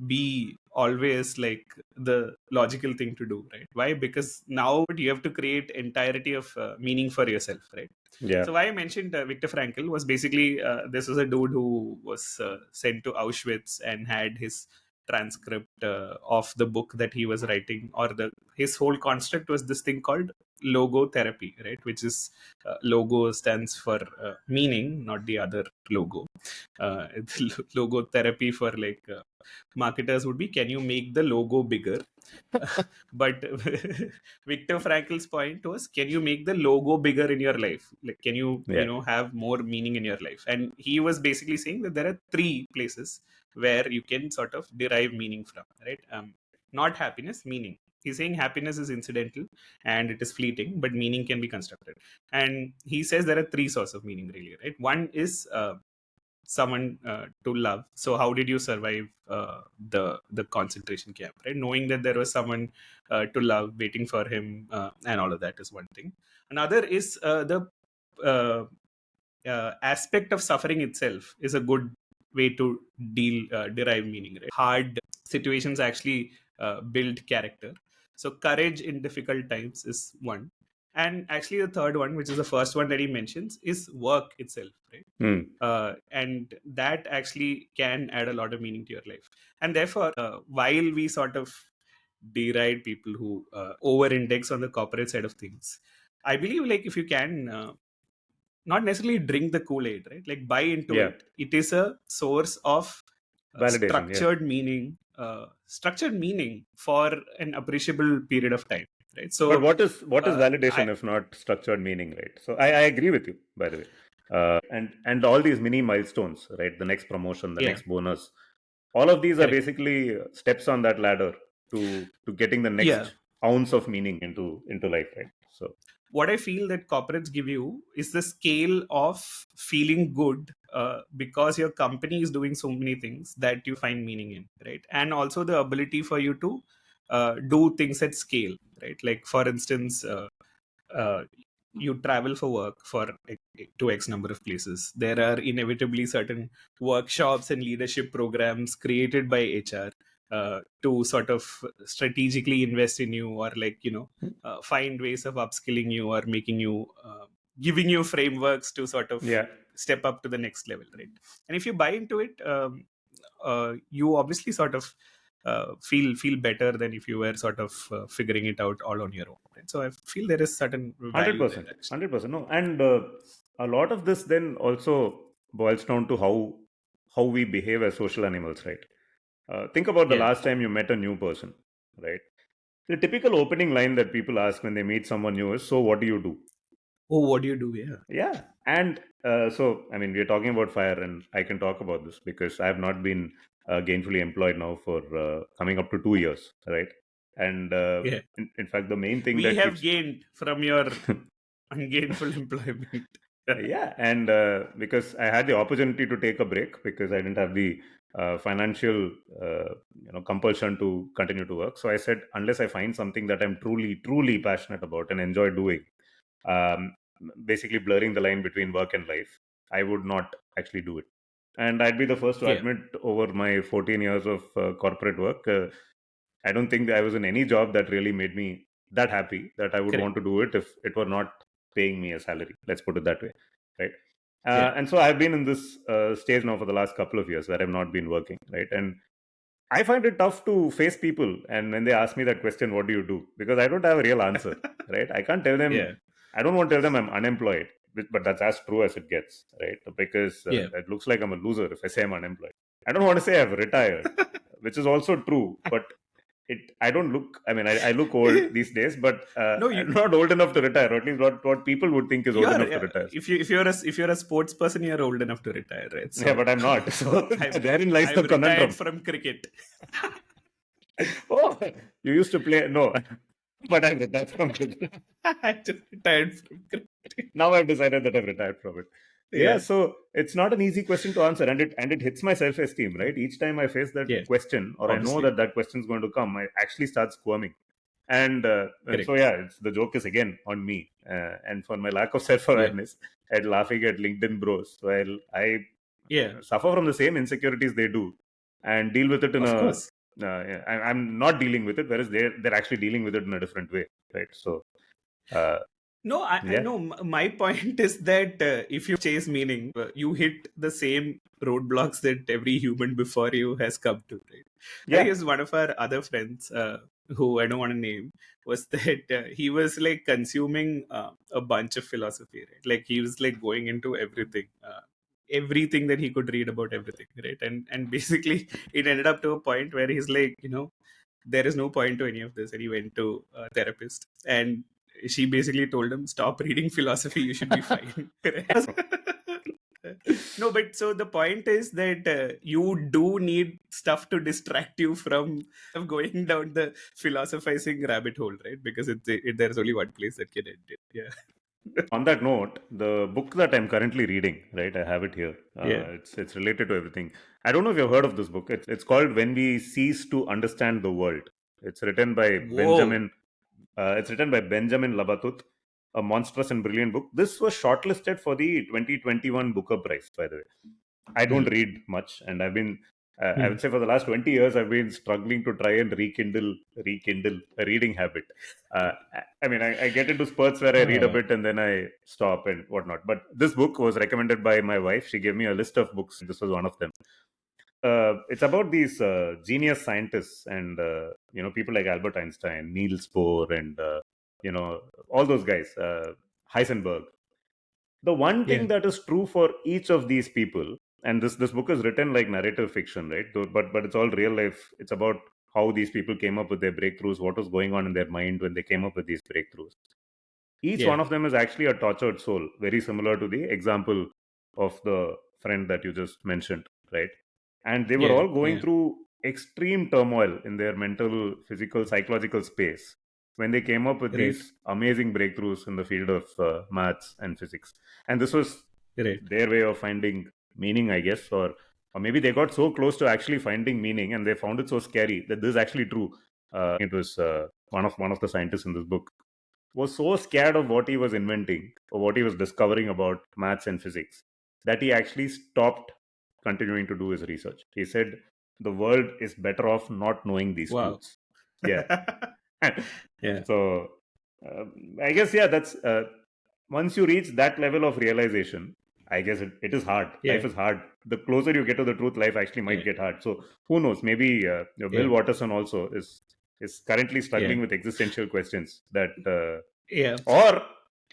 be always like the logical thing to do, right? Why? Because now you have to create entirety of meaning for yourself, right? Yeah. So why I mentioned Viktor Frankl was basically, this was a dude who was sent to Auschwitz and had his transcript of the book that he was writing, or his whole construct was this thing called logotherapy, right? Which is, logo stands for meaning, not the other logo. It's logotherapy for like marketers would be, can you make the logo bigger? But Viktor Frankl's point was, can you make the logo bigger in your life? Like, can you, Yeah. have more meaning in your life? And he was basically saying that there are three places where you can sort of derive meaning from, right? Not happiness, meaning. He's saying happiness is incidental and it is fleeting, but meaning can be constructed. And he says there are three sources of meaning, really, right? One is someone to love. So how did you survive the concentration camp, right? Knowing that there was someone to love waiting for him, and all of that is one thing. Another is the aspect of suffering itself is a good way to derive meaning, right? Hard situations actually build character. So courage in difficult times is one. And actually the third one, which is the first one that he mentions, is work itself, right? And that actually can add a lot of meaning to your life. And therefore, while we sort of deride people who over-index on the corporate side of things, I believe, like, if you can not necessarily drink the Kool-Aid, right? Like, buy into Yeah. it is a source of Validation. structured meaning for an appreciable period of time, right? So, but what is validation if not structured meaning, right? So I agree with you, by the way. And all these mini milestones, right? The next promotion, the next bonus, all of these are basically steps on that ladder to getting the next ounce of meaning into life, right? So what I feel that corporates give you is the scale of feeling good because your company is doing so many things that you find meaning in, right? And also the ability for you to do things at scale, right? Like, for instance, you travel for work to X number of places. There are inevitably certain workshops and leadership programs created by HR to sort of strategically invest in you, or like, find ways of upskilling you, or making you, giving you frameworks to sort of step up to the next level, right? And if you buy into it, you obviously sort of feel better than if you were sort of figuring it out all on your own, right? So I feel there is certain value 100%, there, actually. 100%. No, and a lot of this then also boils down to how we behave as social animals, right? Think about the last time you met a new person, right? The typical opening line that people ask when they meet someone new is, "So what do you do?" Oh, what do you do? Yeah. Yeah. And so, I mean, we're talking about fire, and I can talk about this because I have not been gainfully employed now for coming up to 2 years, right? And Yeah. in fact, the main thing We that have keeps gained from your ungainful employment. yeah, and because I had the opportunity to take a break because I didn't have the financial compulsion to continue to work. So I said, unless I find something that I'm truly passionate about and enjoy doing, um, basically blurring the line between work and life, I would not actually do it. And I'd be the first to Yeah. admit, over my 14 years of corporate work, I don't think I was in any job that really made me that happy that I would Correct. want to do it if it were not paying me a salary. Let's put it that way, right? Yeah. And so I've been in this stage now for the last couple of years where I've not been working, right? And I find it tough to face people, and when they ask me that question, what do you do? Because I don't have a real answer, right? I can't tell them. Yeah. I don't want to tell them I'm unemployed, but that's as true as it gets, right? Because Yeah. it looks like I'm a loser if I say I'm unemployed. I don't want to say I've retired, which is also true, but I don't look. I mean, I look old these days, but No, I'm not old enough to retire, or at least what people would think is you old are. enough to retire. If you're a sports person, you're old enough to retire, right? So Yeah, but I'm not. So therein lies I've the retired conundrum. from cricket. Oh, you used to play? No, but I've retired from it. I just retired from cricket. Now I've decided that I've retired from it. Yeah, Yeah. so it's not an easy question to answer, and it hits my self-esteem, right? Each time I face that Yeah. question, or I know Obviously. that question is going to come, I actually start squirming. And Correct. so, yeah, the joke is again on me. And for my lack of self-awareness, I'd laughing at LinkedIn bros. So I Yeah. suffer from the same insecurities they do and deal with it in Of course. I'm not dealing with it, whereas they're actually dealing with it in a different way, right? So, No, I yeah. know. My point is that if you chase meaning, you hit the same roadblocks that every human before you has come to, right? Yeah. I guess one of our other friends, who I don't want to name, was that he was like consuming a bunch of philosophy, right? Like he was like going into everything that he could read about everything, right? And basically it ended up to a point where he's like, there is no point to any of this, and he went to a therapist, and she basically told him, stop reading philosophy, you should be fine. No, but so the point is that you do need stuff to distract you from going down the philosophizing rabbit hole, right? Because there's only one place that can end it. Yeah. On that note, the book that I'm currently reading, right, I have it here. Yeah. It's related to everything. I don't know if you've heard of this book. It's called When We Cease to Understand the World. It's written by Whoa. Benjamin Labatut, a monstrous and brilliant book. This was shortlisted for the 2021 Booker Prize, by the way. I don't read much, and I've been, I would say, for the last 20 years, I've been struggling to try and rekindle a reading habit. I mean, I get into spurts where I read a bit and then I stop and whatnot. But this book was recommended by my wife. She gave me a list of books. This was one of them. It's about these genius scientists and people like Albert Einstein, Niels Bohr, and all those guys, Heisenberg. The one thing that is true for each of these people, and this book is written like narrative fiction, right? But it's all real life. It's about how these people came up with their breakthroughs, what was going on in their mind when they came up with these breakthroughs. Each one of them is actually a tortured soul, very similar to the example of the friend that you just mentioned, right? And they were all going through extreme turmoil in their mental, physical, psychological space when they came up with these amazing breakthroughs in the field of maths and physics. And this was their way of finding meaning, I guess, or maybe they got so close to actually finding meaning and they found it so scary that this is actually true. It was one of the scientists in this book was so scared of what he was inventing or what he was discovering about maths and physics that he actually stopped continuing to do his research. He said, the world is better off not knowing these truths. Yeah. So, I guess, that's once you reach that level of realization, I guess it is hard. Life is hard. The closer you get to the truth, life actually might get hard. So, who knows? Maybe Bill Watterson also is currently struggling with existential questions that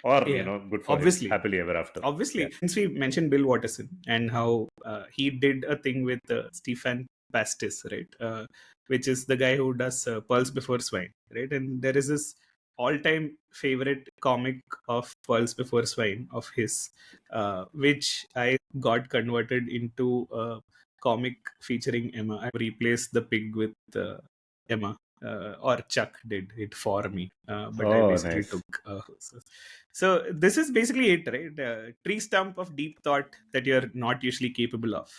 or good for obviously him, happily ever after. Obviously, since we mentioned Bill Watterson and how he did a thing with Stefan Pastis, right? Which is the guy who does Pearls Before Swine, right? And there is this all-time favorite comic of Pearls Before Swine of his, which I got converted into a comic featuring Emma. I replaced the pig with Emma, or Chuck did it for me, but I Oh, basically nice. took. So this is basically it, right? Tree stump of deep thought that you're not usually capable of.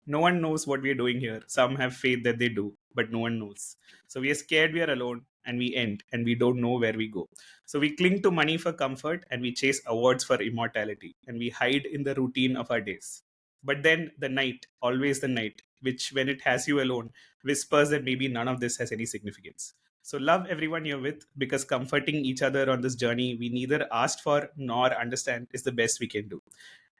No one knows what we're doing here. Some have faith that they do, but no one knows. So we are scared we are alone, and we end, and we don't know where we go. So we cling to money for comfort, and we chase awards for immortality, and we hide in the routine of our days. But then the night, always the night, which when it has you alone, whispers that maybe none of this has any significance. So love everyone you're with, because comforting each other on this journey we neither asked for nor understand is the best we can do.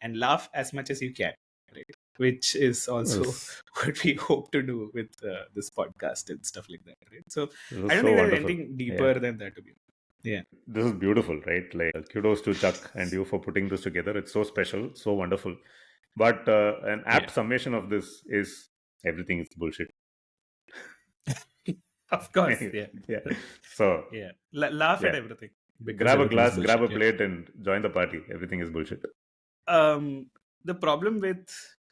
And laugh as much as you can, right? Which is also Yes. what we hope to do with this podcast and stuff like that, right? So This I is don't so think there's wonderful. anything deeper than that to be. Yeah. This is beautiful, right? Like, kudos to Chuck and you for putting this together. It's so special, so wonderful. But an apt Yeah. summation of this is everything is bullshit. Of course. Yeah. Yeah. So Yeah. Laugh at yeah, everything. Because grab a everything is glass, grab a bullshit, yeah. plate, and join the party. Everything is bullshit. The problem with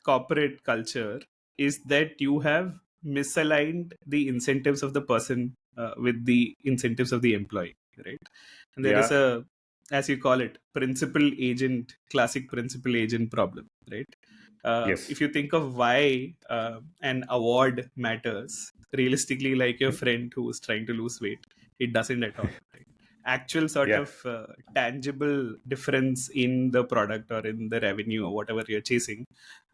corporate culture is that you have misaligned the incentives of the person with the incentives of the employee, right? And there is Yeah. a, as you call it, classic principal agent problem, right? Yes. If you think of why an award matters, realistically, like your friend who is trying to lose weight, it doesn't at all, right? Actual sort Yeah. of tangible difference in the product or in the revenue or whatever you're chasing,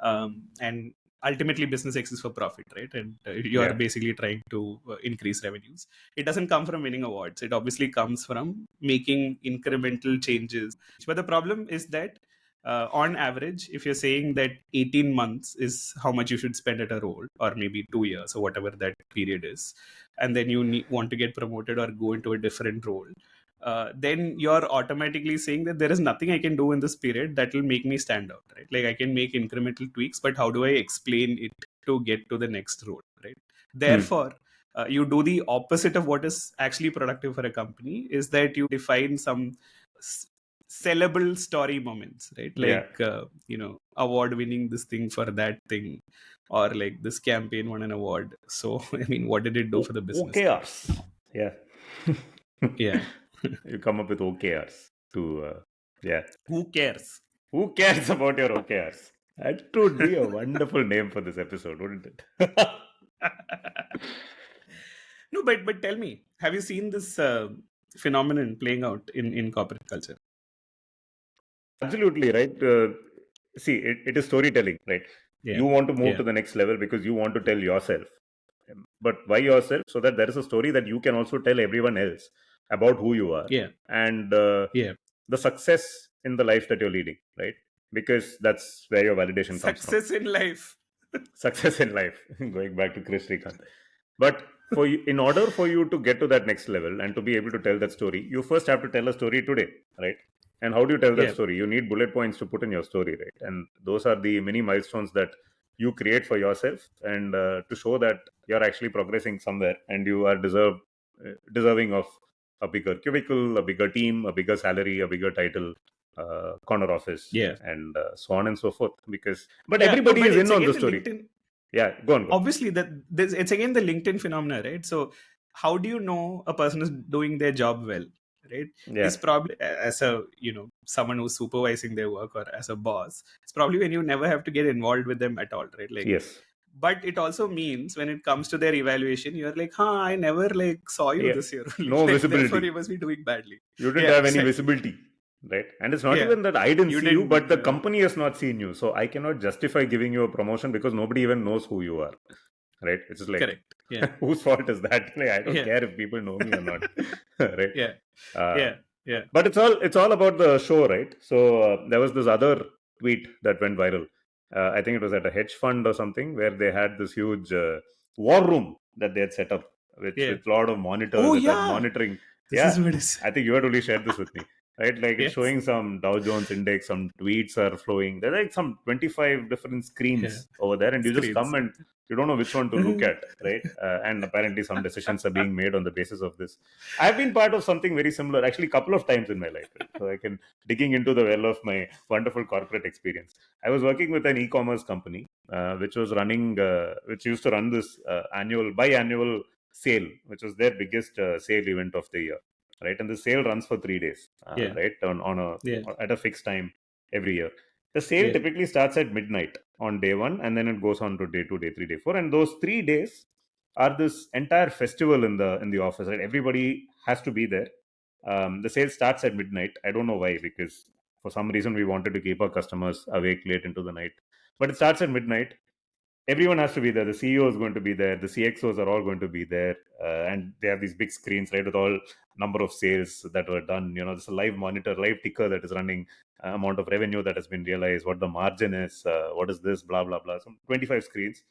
and ultimately business exists for profit, right? And you are Yeah. basically trying to increase revenues. It doesn't come from winning awards. It obviously comes from making incremental changes. But the problem is that on average, if you're saying that 18 months is how much you should spend at a role, or maybe 2 years or whatever that period is, and then you want to get promoted or go into a different role, then you're automatically saying that there is nothing I can do in this period that will make me stand out, right? Like I can make incremental tweaks, but how do I explain it to get to the next role, right? Therefore, you do the opposite of what is actually productive for a company, is that you define some sellable story moments, right? Yeah. Like, award winning this thing for that thing, or like this campaign won an award. So, I mean, what did it do for the business? OKRs. Yeah. Yeah. You come up with OKRs to, yeah. Who cares? Who cares about your OKRs? That would be a wonderful name for this episode, wouldn't it? No, but tell me, have you seen this phenomenon playing out in corporate culture? Absolutely, right? See, it is storytelling, right? Yeah. You want to move Yeah. to the next level because you want to tell yourself. But why yourself? So that there is a story that you can also tell everyone else about who you are Yeah. and Yeah. the success in the life that you're leading, right? Because that's where your validation comes from. Success in life. Success in life, going back to Chris Srikanth. But for you, in order for you to get to that next level and to be able to tell that story, you first have to tell a story today, right? And how do you tell that Yeah. story? You need bullet points to put in your story, right? And those are the mini milestones that you create for yourself, and to show that you're actually progressing somewhere and you are deserving of a bigger cubicle, a bigger team, a bigger salary, a bigger title, corner office, Yeah. and so on and so forth. But Yeah, no, everybody but is it's in on again the the story. LinkedIn. Yeah, go on. Obviously, it's again the LinkedIn phenomena, right? So, how do you know a person is doing their job well, right? Yeah. It's probably as a someone who's supervising their work, or as a boss. It's probably when you never have to get involved with them at all, right? Like, Yes. but it also means when it comes to their evaluation, you're like, I never like saw you Yeah. this year. No visibility. Therefore, you must be doing badly. You didn't Yeah, have any exactly. visibility, right? And it's not Yeah. even that I didn't You see you, didn't, but the company has not seen you. So I cannot justify giving you a promotion because nobody even knows who you are, right? It's just like, correct. Yeah. whose fault is that? Like, I don't Yeah. care if people know me or not, right? Yeah. Yeah. But it's all about the show, right? So there was this other tweet that went viral. I think it was at a hedge fund or something where they had this huge war room that they had set up with a lot of monitors Oh, that yeah. were monitoring. This is what it is. I think you had only shared this with me. right? Like it's Yes. showing some Dow Jones index, some tweets are flowing. There are like some 25 different screens over there, and you just come and you don't know which one to look at, right? And apparently some decisions are being made on the basis of this. I've been part of something very similar, actually, a couple of times in my life. Right? So I can digging into the well of my wonderful corporate experience. I was working with an e-commerce company, which was running, which used to run this biannual sale, which was their biggest sale event of the year, right? And the sale runs for 3 days, right? At a fixed time every year. The sale typically starts at midnight on day one, and then it goes on to day 2, day 3, day 4, and those 3 days are this entire festival in the office. Right, everybody has to be there. The sale starts at midnight. I don't know why, because for some reason we wanted to keep our customers awake late into the night. But it starts at midnight. Everyone has to be there. The CEO is going to be there. The CXOs are all going to be there, and they have these big screens, right, with all number of sales that were done. There's a live monitor, live ticker that is running, amount of revenue that has been realized, what the margin is, what is this, blah blah blah. Some 25 screens.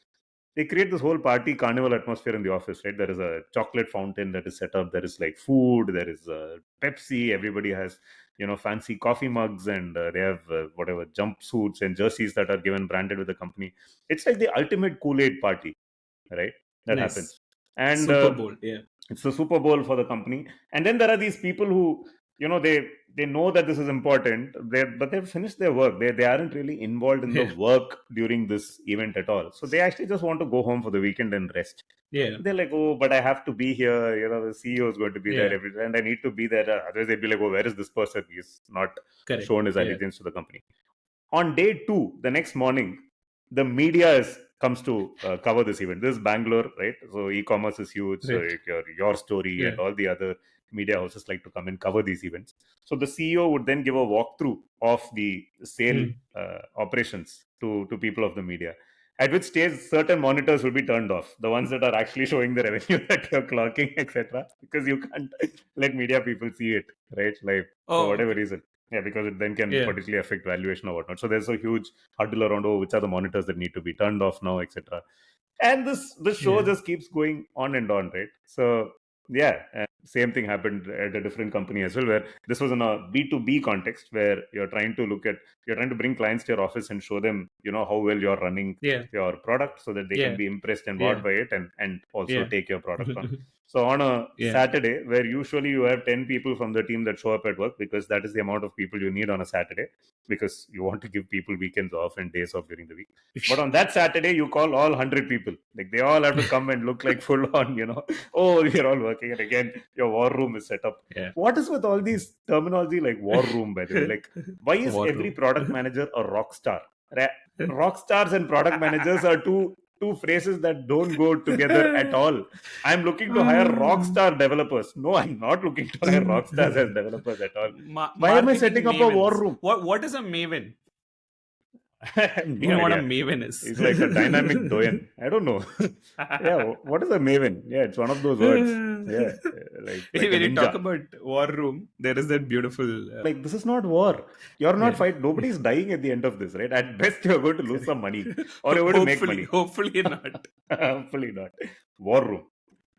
They create this whole party carnival atmosphere in the office, right? There is a chocolate fountain that is set up. There is like food. There is Pepsi. Everybody has fancy coffee mugs, and they have whatever jumpsuits and jerseys that are given branded with the company. It's like the ultimate Kool-Aid party, right? That happens. And Super Bowl, it's the Super Bowl for the company. And then there are these people who they know that this is important, but they've finished their work. They aren't really involved in the work during this event at all. So they actually just want to go home for the weekend and rest. They're like, oh, but I have to be here. The CEO is going to be there every day, and I need to be there. Otherwise, they'd be like, oh, where is this person? He's not shown his allegiance to the company. On day 2, the next morning, the media comes to cover this event. This is Bangalore, right? So e-commerce is huge. Right. So your story and all the other media houses like to come and cover these events. So the CEO would then give a walkthrough of the sale operations to people of the media. At which stage certain monitors will be turned off, the ones that are actually showing the revenue that you're clocking, etc. Because you can't let media people see it, right? Like for whatever reason. Yeah, because it then can potentially affect valuation or whatnot. So there's a huge huddle around, which are the monitors that need to be turned off now, etc. And this show just keeps going on and on, right? So same thing happened at a different company as well, where this was in a B2B context, where you're trying to bring clients to your office and show them, how well you're running your product, so that they can be impressed and wowed by it, and also take your product on. So on a Saturday, where usually you have 10 people from the team that show up at work, because that is the amount of people you need on a Saturday, because you want to give people weekends off and days off during the week. But on that Saturday, you call all 100 people. Like they all have to come and look like full on, oh, we're all working. And again, your war room is set up. What is with all these terminology like war room, by the way? Like, why is every product manager a rock star? Rock stars and product managers are two phrases that don't go together at all. I'm looking to hire rockstar developers. No, I'm not looking to hire rockstars as developers at all. Why am I setting up a war room? What is a maven? You know what a maven is? It's like a dynamic doyen. I don't know. What is a maven? Yeah, it's one of those words. Yeah, like when you talk about war room, there is that beautiful. Like, this is not war. You're not fighting. Nobody's dying at the end of this, right? At best, you're going to lose some money, or you're going to make money. Hopefully not. Hopefully not. War room.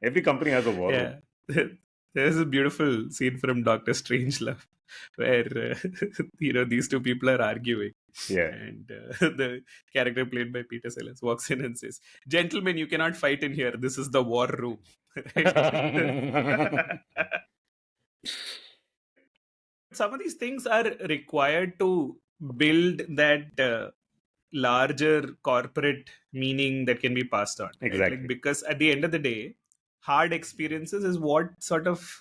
Every company has a war room. There's a beautiful scene from Doctor Strangelove where these two people are arguing. And the character played by Peter Sellers walks in and says, "Gentlemen, you cannot fight in here. This is the war room." Some of these things are required to build that larger corporate meaning that can be passed on. Right? Exactly. Like, because at the end of the day, hard experiences is what sort of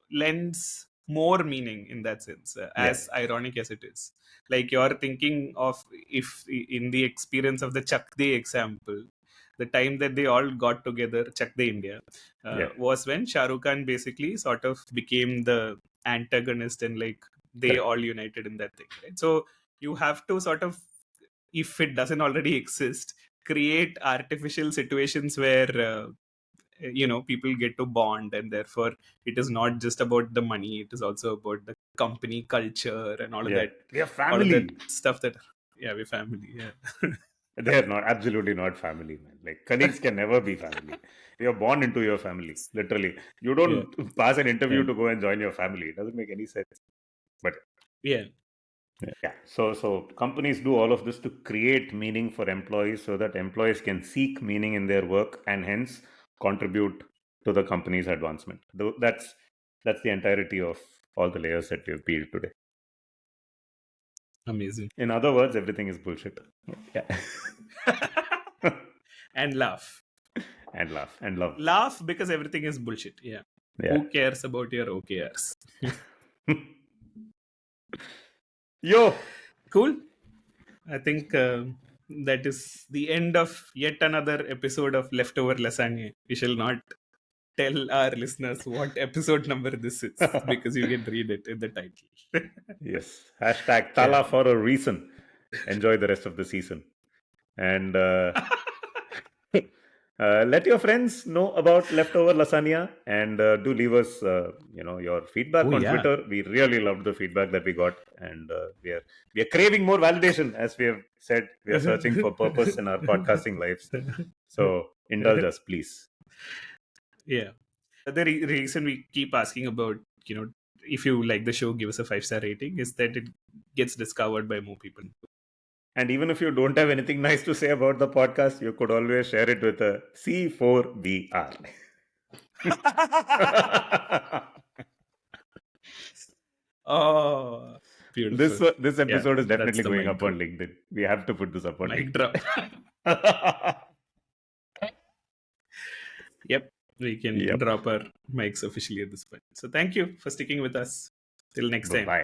lends more meaning in that sense, as ironic as it is. Like, you're thinking of, if in the experience of the Chak De example, the time that they all got together, Chak De India, was when Shah Rukh Khan basically sort of became the antagonist, and like they all united in that thing. Right? So you have to sort of, if it doesn't already exist, create artificial situations where people get to bond, and therefore it is not just about the money, it is also about the company culture and all of that. We are family. All of that stuff that we're family. They are not, absolutely not family, man. Like, colleagues can never be family. You're born into your family, literally. You don't pass an interview to go and join your family. It doesn't make any sense. But Yeah. yeah, so companies do all of this to create meaning for employees so that employees can seek meaning in their work and hence contribute to the company's advancement. That's the entirety of all the layers that we've peeled today. Amazing. In other words, everything is bullshit. Yeah. And laugh. And laugh and love. Laugh because everything is bullshit. Yeah. Who cares about your OKRs? Yo. Cool. I think that is the end of yet another episode of Leftover Lasagna. We shall not tell our listeners what episode number this is because you can read it in the title. Yes. Hashtag Tala for a reason. Enjoy the rest of the season. And let your friends know about Leftover Lasagna and do leave us your feedback on Twitter. We really loved the feedback that we got, and we are craving more validation. As we have said, we are searching for purpose in our podcasting lives. So indulge us, please. Yeah. The reason we keep asking about, if you like the show, give us a 5-star rating, is that it gets discovered by more people. And even if you don't have anything nice to say about the podcast, you could always share it with a C4BR. Oh, beautiful. This episode is definitely going up on LinkedIn. We have to put this up on Mic LinkedIn. drop. Yep. We can drop our mics officially at this point. So thank you for sticking with us. Till next time. Bye.